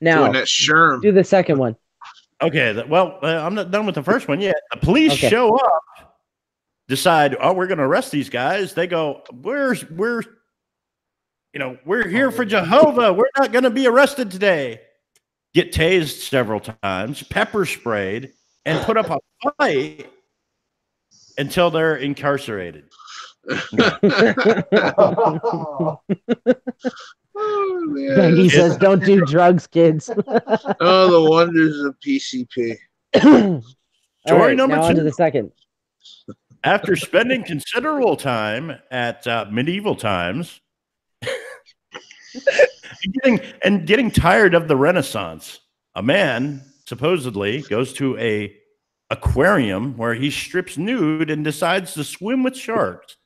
Now, doing that Sherm. do the second one. Okay. I'm not done with the first one yet. The police show up, decide, we're going to arrest these guys. They go, we're here for Jehovah. We're not going to be arrested today. Get tased several times, pepper sprayed, and put up a fight until they're incarcerated. Oh, man. Bendy says, "Don't do drugs, kids." Oh, the wonders of PCP. All Story right, number now on to two. the second. After spending considerable time at medieval times and getting tired of the Renaissance, a man supposedly goes to a aquarium where he strips nude and decides to swim with sharks,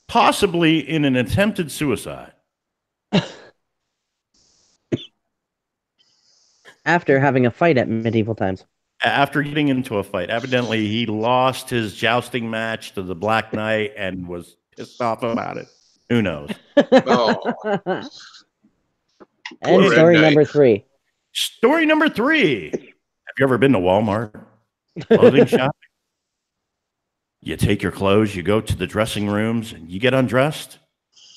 possibly in an attempted suicide. After having a fight at medieval times. After getting into a fight, evidently he lost his jousting match to the Black Knight and was pissed off about it. Who knows? Oh, And Poor story Red number Knight. 3. Story number 3. Have you ever been to Walmart? Clothing shopping? You take your clothes, you go to the dressing rooms, and you get undressed.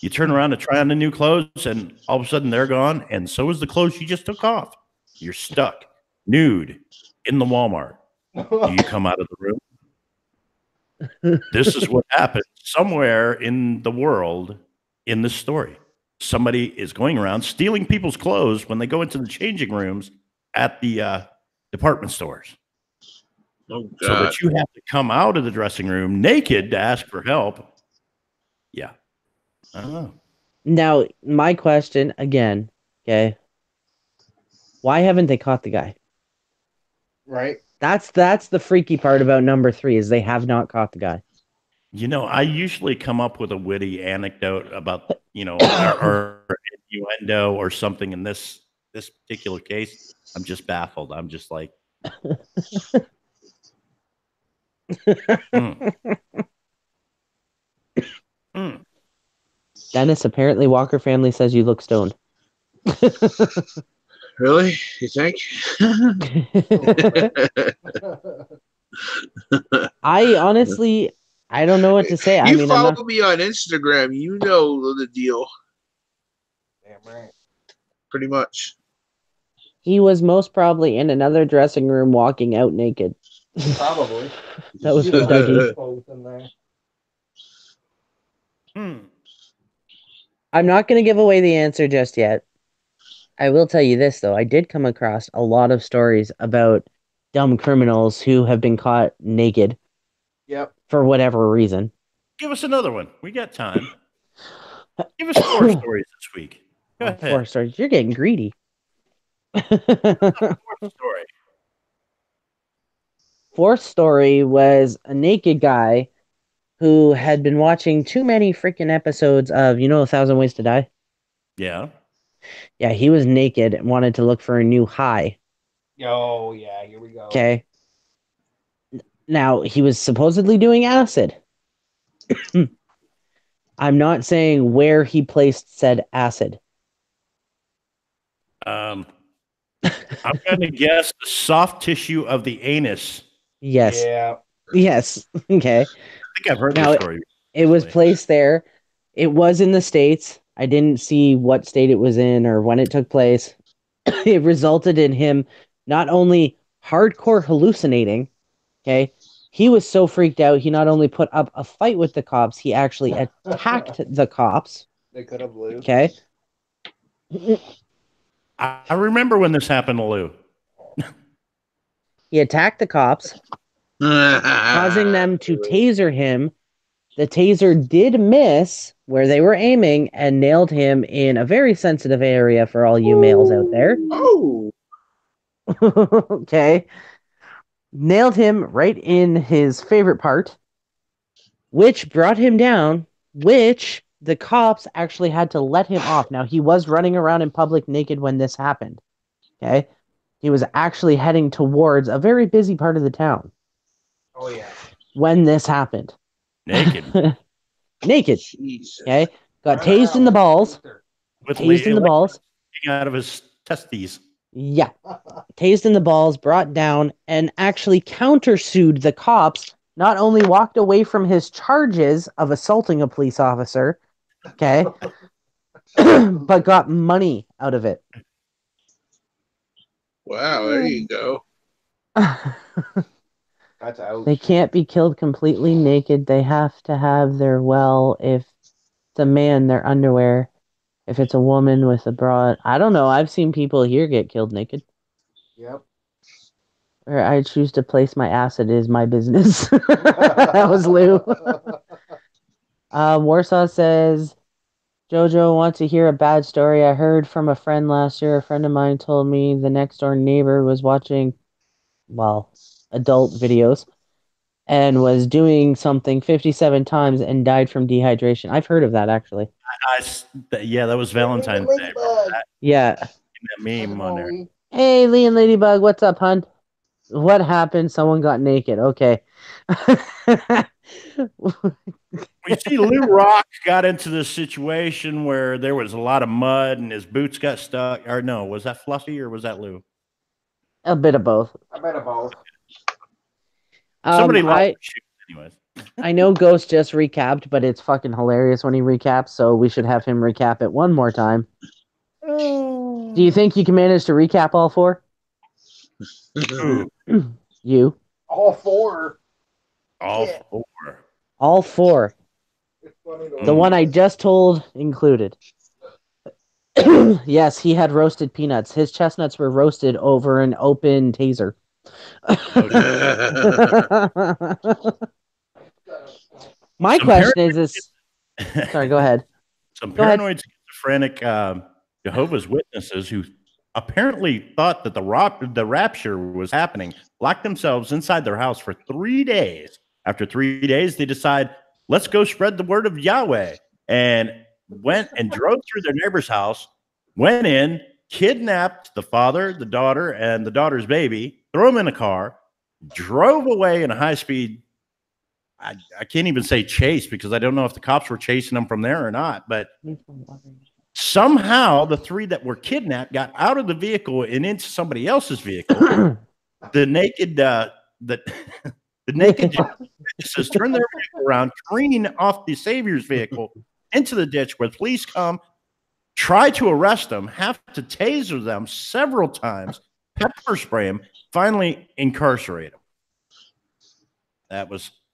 You turn around to try on the new clothes, and all of a sudden they're gone, and so is the clothes you just took off. You're stuck, nude, in the Walmart. Do you come out of the room? This is what happened somewhere in the world in this story. Somebody is going around stealing people's clothes when they go into the changing rooms at the department stores. Oh, So God. that you have to come out of the dressing room naked to ask for help. Yeah. I don't know. Now, my question again, okay? Why haven't they caught the guy? Right? That's the freaky part about number 3 is they have not caught the guy. You know, I usually come up with a witty anecdote about, or innuendo or something. In this particular case, I'm just baffled. I'm just like, Dennis, apparently Walker family says you look stoned. Really? You think? I honestly, I don't know what to say. I You mean, follow me on Instagram. You know the deal. Damn right. Pretty much. he was most probably in another dressing room walking out naked. Probably. That was You for know, Dougie. clothes in there. I'm not going to give away the answer just yet. I will tell you this, though. I did come across a lot of stories about dumb criminals who have been caught naked Yep. for whatever reason. give us another one. We got time. Give us 4 stories this week. Go ahead. 4 stories. You're getting greedy. Fourth story. Fourth story was a naked guy who had been watching too many freaking episodes of, 1,000 Ways to Die? Yeah. Yeah, he was naked and wanted to look for a new high. Oh, yeah, here we go. Okay. Now, he was supposedly doing acid. I'm not saying where he placed said acid. I'm going to guess the soft tissue of the anus. Yes. Yeah. Yes. Okay. I think I've heard Now, this story. It was placed there. It was in the States. I didn't see what state it was in or when it took place. It resulted in him not only hardcore hallucinating, okay, he was so freaked out, he not only put up a fight with the cops, he actually attacked the cops. They could have lived. Okay. I remember when this happened to Lou. He attacked the cops, causing them to taser him. The taser did miss where they were aiming and nailed him in a very sensitive area for all you males out there. Oh. Okay. Nailed him right in his favorite part, which brought him down, which the cops actually had to let him off. Now, he was running around in public naked when this happened. Okay. He was actually heading towards a very busy part of the town. Oh, yeah. When this happened. Naked. Naked. Jesus. Okay. Got tased in the balls. With Tased in the balls. Out of his testes. Yeah. Tased in the balls, brought down, and actually countersued the cops. Not only walked away from his charges of assaulting a police officer, okay, but got money out of it. Wow, there you go. That's out. They can't be killed completely naked. They have to have their, well, if it's a man, their underwear If it's a woman with a bra, I don't know. I've seen people here get killed naked. Yep. Or I choose to place my acid is my business. That was Lou. Warsaw says, JoJo wants to hear a bad story. I heard from a friend last year. A friend of mine told me the next door neighbor was watching, well, adult videos and was doing something 57 times and died from dehydration. I've heard of that, actually. Yeah, that was Valentine's Day. Yeah. That meme on there. Hey, Lee and Ladybug, what's up, hun? What happened? Someone got naked. Okay. We see Lou Rock got into this situation where there was a lot of mud and his boots got stuck. Or no, was that Fluffy or was that Lou? A bit of both. A bit of both. Somebody lost shoes anyways. I know Ghost just recapped, but it's fucking hilarious when he recaps, so we should have him recap it one more time. Do you think you can manage to recap all 4? You. All 4. All 4. All 4. The one I just told included. Yes, he had roasted peanuts. His chestnuts were roasted over an open taser. My question is sorry, go ahead. Some paranoid schizophrenic Jehovah's Witnesses who apparently thought that the rapture was happening locked themselves inside their house for 3 days. After 3 days, they decide, let's go spread the word of Yahweh, and went and drove through their neighbor's house, went in, kidnapped the father, the daughter, and the daughter's baby, threw them in a car, drove away in a high-speed, I can't even say chase because I don't know if the cops were chasing them from there or not, but somehow the 3 that were kidnapped got out of the vehicle and into somebody else's vehicle. The naked witnesses turn their vehicle around, careening off the Savior's vehicle into the ditch where the police come, try to arrest them, have to taser them several times, pepper spray them, finally incarcerate them.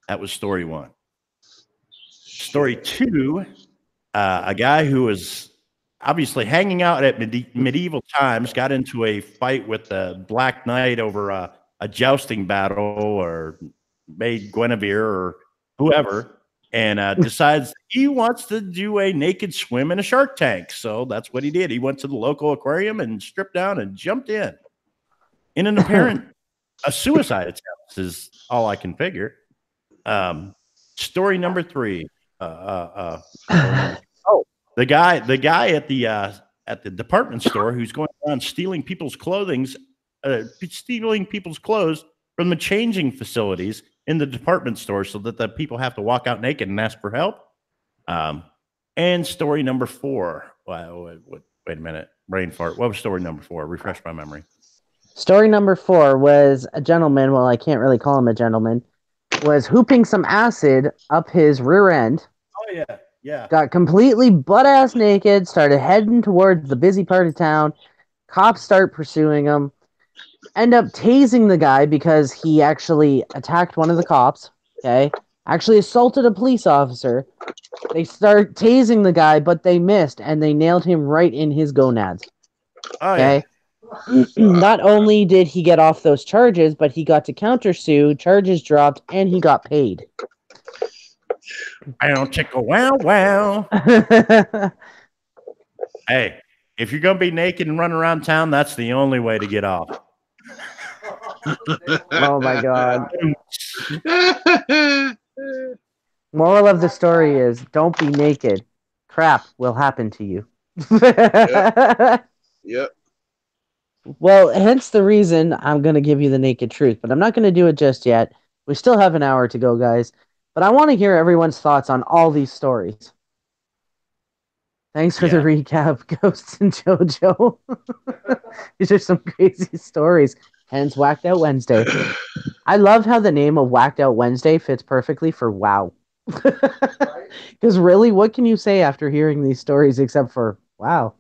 That was story 1. Story 2, a guy who was obviously hanging out at medieval times got into a fight with the Black Knight over a jousting battle, or Maid Guinevere or whoever, and decides he wants to do a naked swim in a shark tank. So that's what he did. He went to the local aquarium and stripped down and jumped in an apparent a suicide attempt is all I can figure. Story number 3. The guy at the department store who's going around stealing people's clothes from the changing facilities in the department store so that the people have to walk out naked and ask for help. And story number 4. Wait a minute. Brain fart. What was story number 4? Refresh my memory. Story number 4 was a gentleman, well, I can't really call him a gentleman, was hooping some acid up his rear end. Oh, yeah. Got completely butt-ass naked, started heading towards the busy part of town. Cops start pursuing him. End up tasing the guy because he actually attacked one of the cops. Okay? Actually assaulted a police officer. They start tasing the guy, but they missed, and they nailed him right in his gonads. Okay? Not only did he get off those charges, but he got to countersue, charges dropped, and he got paid. I don't tickle wow. Hey, if you're gonna be naked and run around town, that's the only way to get off. Oh my god. Moral of the story is, don't be naked. Crap will happen to you. Yep. Well, hence the reason I'm going to give you the naked truth, but I'm not going to do it just yet. We still have an hour to go, guys. But I want to hear everyone's thoughts on all these stories. Thanks for the recap, Ghosts and JoJo. These are some crazy stories. Hence, Whacked Out Wednesday. I love how the name of Whacked Out Wednesday fits perfectly for wow. Because really, what can you say after hearing these stories except for wow?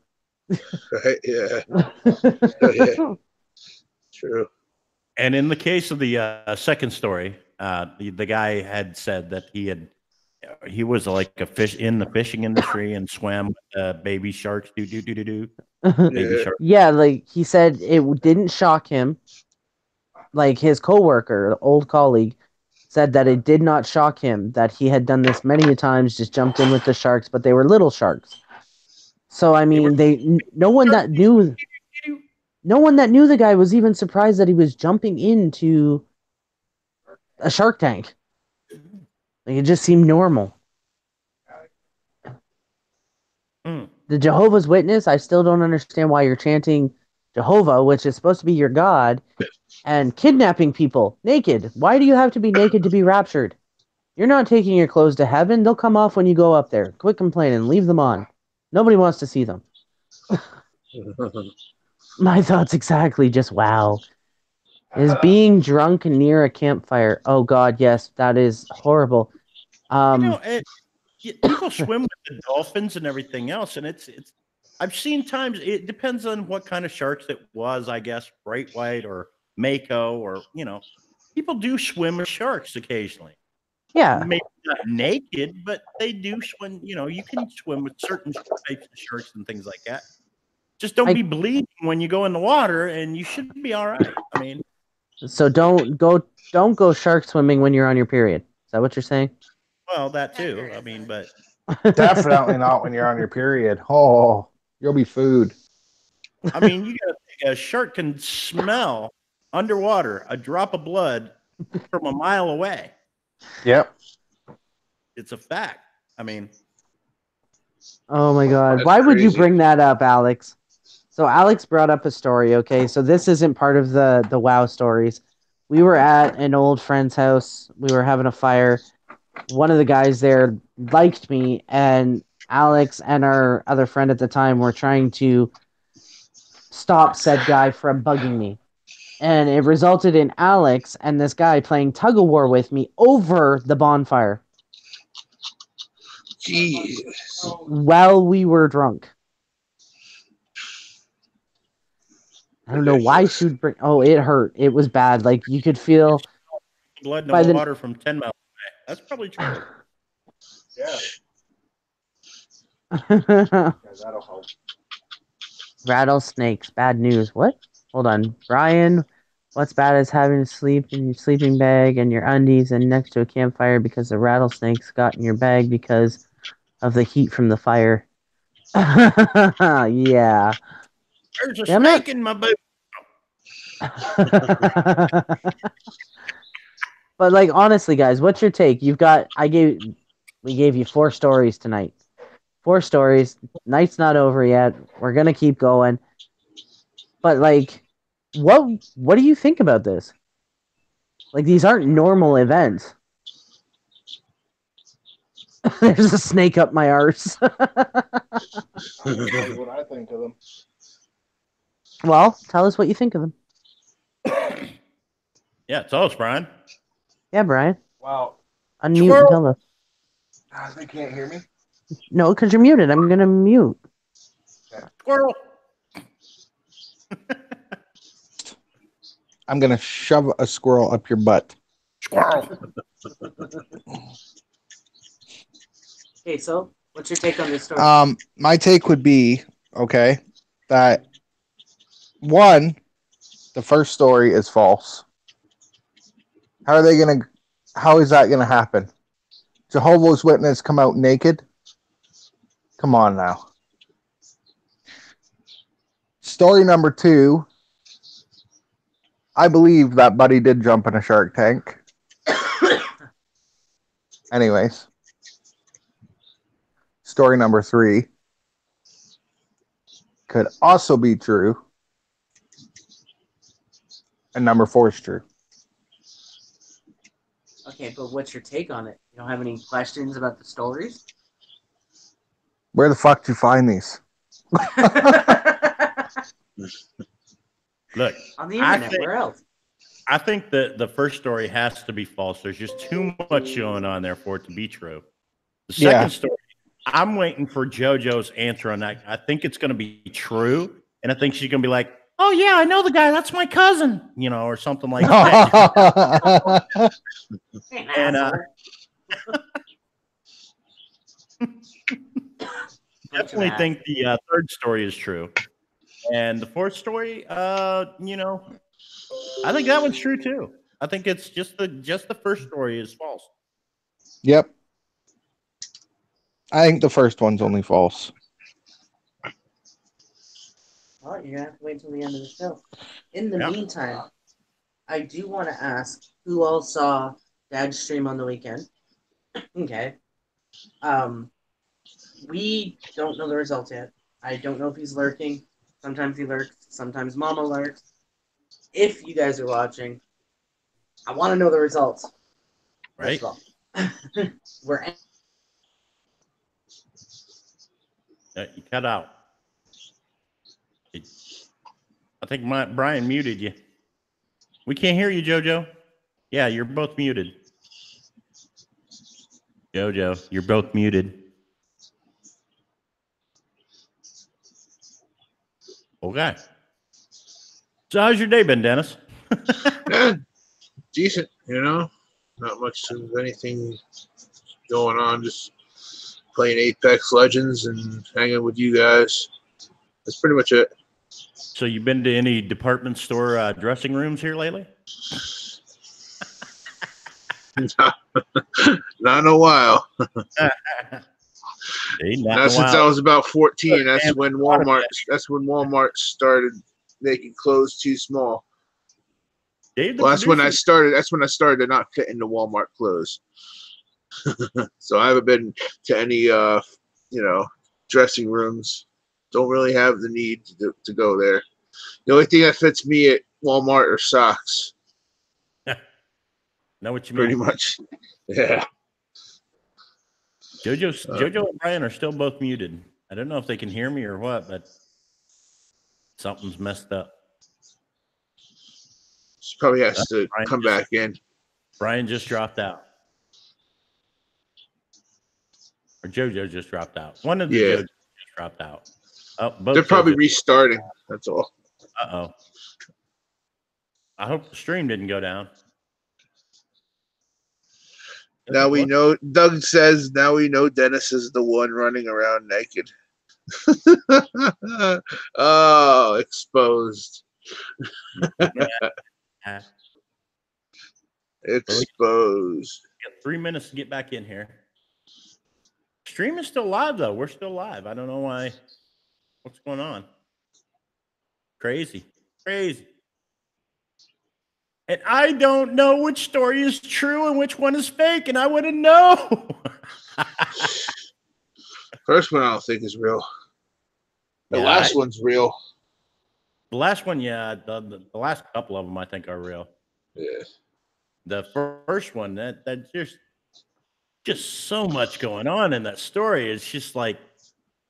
Right, yeah. Oh, yeah. True. And in the case of the second story, the guy had said that he had he was like a fish in the fishing industry and swam with baby sharks. Do. Baby Yeah. shark. Yeah, like he said, didn't shock him. Like his coworker, old colleague, said that it did not shock him that he had done this many a times, just jumped in with the sharks, but they were little sharks. So I They were- mean, no one that knew the guy was even surprised that he was jumping into a shark tank. Like it just seemed normal. Mm. The Jehovah's Witness, I still don't understand why you're chanting Jehovah, which is supposed to be your God, and kidnapping people naked. Why do you have to be naked to be raptured? You're not taking your clothes to heaven. They'll come off when you go up there. Quit complaining. Leave them on. Nobody wants to see them. My thoughts exactly. Just wow. Is being drunk near a campfire. Oh God, yes, that is horrible. People swim with the dolphins and everything else, and it's. I've seen times. It depends on what kind of sharks it was. I guess bright white or mako, or people do swim with sharks occasionally. Yeah. Maybe not naked, but they do swim. You can swim with certain types of sharks and things like that. Just don't be bleeding when you go in the water, and you should be all right. I mean, so don't go shark swimming when you're on your period. Is that what you're saying? Well, that too. I mean, but Definitely not when you're on your period. Oh, you'll be food. I mean, you got a shark can smell underwater a drop of blood from a mile away. Yep. It's a fact. I mean, oh my God. That's Why would you crazy. bring that up, Alex? So Alex brought up a story, okay? So this isn't part of the WoW stories. We were at an old friend's house. We were having a fire. One of the guys there liked me, and Alex and our other friend at the time were trying to stop said guy from bugging me. And it resulted in Alex and this guy playing tug of war with me over the bonfire Jeez. while we were drunk. I don't know why she would bring. Oh, it hurt. It was bad. Like you could feel blood in by the the water from 10 miles away. That's probably true. Yeah. That'll help. rattlesnakes. Bad news. What? Hold on, Brian. What's bad is having to sleep in your sleeping bag and your undies and next to a campfire because the rattlesnakes got in your bag because of the heat from the fire. Yeah. There's a Yeah, I'm snake in my boot. But like honestly, guys, what's your take? We gave you 4 stories tonight. 4 stories. Night's not over yet. We're gonna keep going. But like, what do you think about this? Like these aren't normal events. There's a snake up my arse. That's what I think of them. Well, tell us what you think of them. Yeah, tell us, Brian. Yeah, Brian. Wow. Unmute Squirrel. and tell us. They can't hear me. No, because you're muted. I'm gonna mute. Squirrel. I'm gonna shove a squirrel up your butt. Squirrel. Okay, so what's your take on this story? My take would be that one, the first story is false. How is that gonna happen? Jehovah's Witness come out naked? Come on now. Story number 2. I believe that Buddy did jump in a shark tank. Anyways. Story number 3 could also be true. And number 4 is true. Okay, but what's your take on it? You don't have any questions about the stories? Where the fuck did you find these? Look, On the internet, where else? I think that the first story has to be false. There's just too much going on there for it to be true. The second story, I'm waiting for JoJo's answer on that. I think it's going to be true, and I think she's going to be like, "Oh yeah, I know the guy. That's my cousin," or something like that. And definitely think the third story is true, and the fourth story, you know, I think that one's true too. I think it's just the first story is false. Yep. I think the first one's only false. Well, you're gonna have to wait till the end of the show. In the Yeah. meantime, I do want to ask who all saw Dad's stream on the weekend. Okay. We don't know the results yet. I don't know if he's lurking. Sometimes he lurks. Sometimes Mama lurks. If you guys are watching, I want to know the results. Right. First of all, we're You cut out. I think Brian muted you. We can't hear you, JoJo. Yeah, you're both muted. JoJo, you're both muted. Okay. So how's your day been, Dennis? Yeah, decent, you know. Not much of anything going on. Just playing Apex Legends and hanging with you guys. That's pretty much it. So you been to any department store dressing rooms here lately? Not in a while. Not since I was about 14. That's when Walmart started making clothes too small. Well, that's when I started to not fit into Walmart clothes. So I haven't been to any dressing rooms. Don't really have the need to go there. The only thing that fits me at Walmart are socks. Know what you Pretty mean? much. Yeah. JoJo and Brian are still both muted. I don't know if they can hear me or what, but something's messed up. She probably has to come back in. Brian just dropped out. Or JoJo just dropped out. One of the JoJo just dropped out. Oh, both they're probably JoJo. restarting. That's all. Uh-oh. I hope the stream didn't go down. Now we know, Doug says, now we know Dennis is the one running around naked. Oh, exposed. Exposed. We got 3 minutes to get back in here. Stream is still live, though. We're still live. I don't know why. What's going on? Crazy. And I don't know which story is true and which one is fake, and I wouldn't know. First one I don't think is real. The last one's real. The last one, yeah. The last couple of them I think are real. Yeah. The first one, that just so much going on in that story. It's just like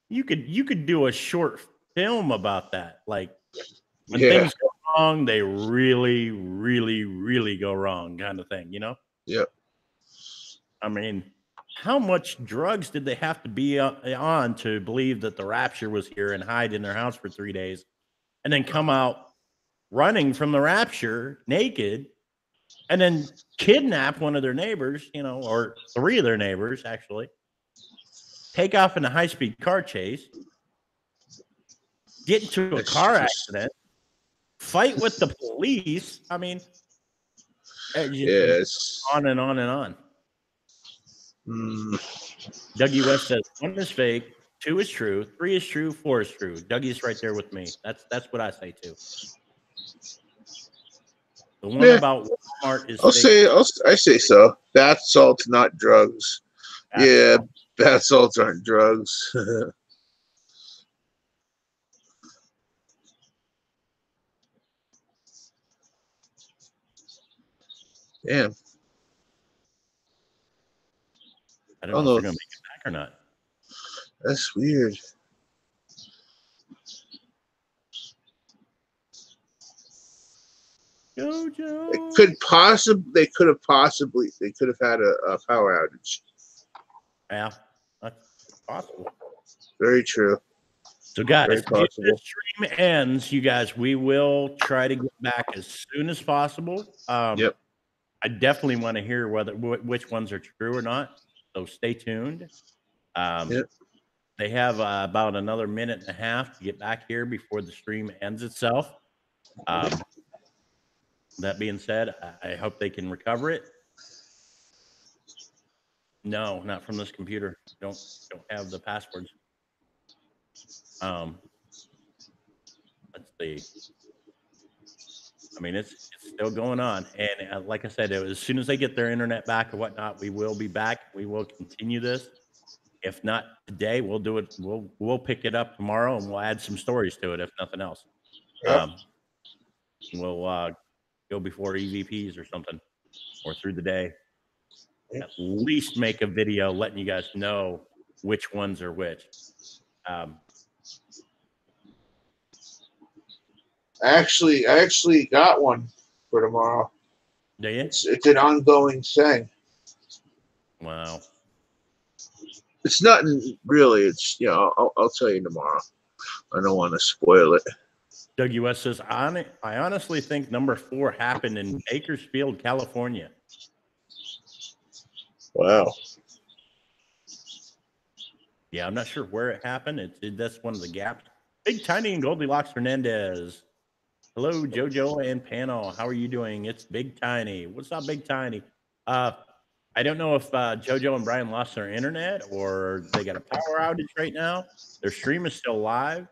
you could do a short film about that. Like when things go wrong, they really, really, really go wrong, kind of thing, you know? Yep. I mean, how much drugs did they have to be on to believe that the rapture was here and hide in their house for 3 days and then come out running from the rapture naked and then kidnap one of their neighbors, you know, or 3 of their neighbors, actually, take off in a high-speed car chase, get into a car accident, fight with the police. I mean, yes, on and on and on. W.O.W says 1 is fake, 2 is true, 3 is true, 4 is true. Dougie's right there with me. That's what I say too. The one about Walmart is fake. I say so. Bath salt's not drugs. Bath salts aren't drugs. Damn. I don't know if they're gonna make it back or not. That's weird. JoJo. They could have had a power outage. Yeah, that's possible. Very true. So, guys, if this stream ends, you guys, we will try to get back as soon as possible. Yep. I definitely want to hear which ones are true or not. So stay tuned. Yep. They have about another minute and a half to get back here before the stream ends itself. That being said, I hope they can recover it. No, not from this computer. Don't have the passwords. Let's see. I mean, it's still going on, and like I said, as soon as they get their internet back or whatnot, we will be back. We will continue this. If not today, we'll do it. We'll pick it up tomorrow, and we'll add some stories to it, if nothing else. Yep. We'll go before EVPs or something, or through the day. At least make a video letting you guys know which ones are which. I actually got one for tomorrow. Do you? It's an ongoing thing. Wow. It's nothing really. It's I'll tell you tomorrow. I don't want to spoil it. W.O.W says, I honestly think number 4 happened in Bakersfield, California. Wow. Yeah, I'm not sure where it happened. That's one of the gaps. Big Tiny and Goldilocks Hernandez. Hello, JoJo and Panel. How are you doing? It's Big Tiny. What's up, Big Tiny? I don't know if JoJo and Brian lost their internet or they got a power outage right now. Their stream is still live.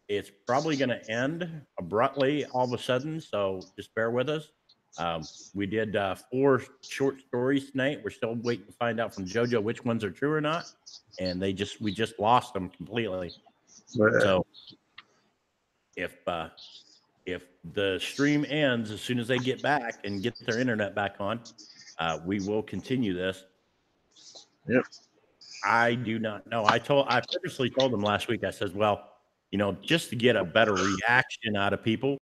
It's probably going to end abruptly all of a sudden, so just bear with us. We did 4 short stories tonight. We're still waiting to find out from JoJo which ones are true or not, and we just lost them completely. So if the stream ends as soon as they get back and get their internet back on, we will continue this. Yep. I do not know. I purposely told them last week. I said, well, just to get a better reaction out of people,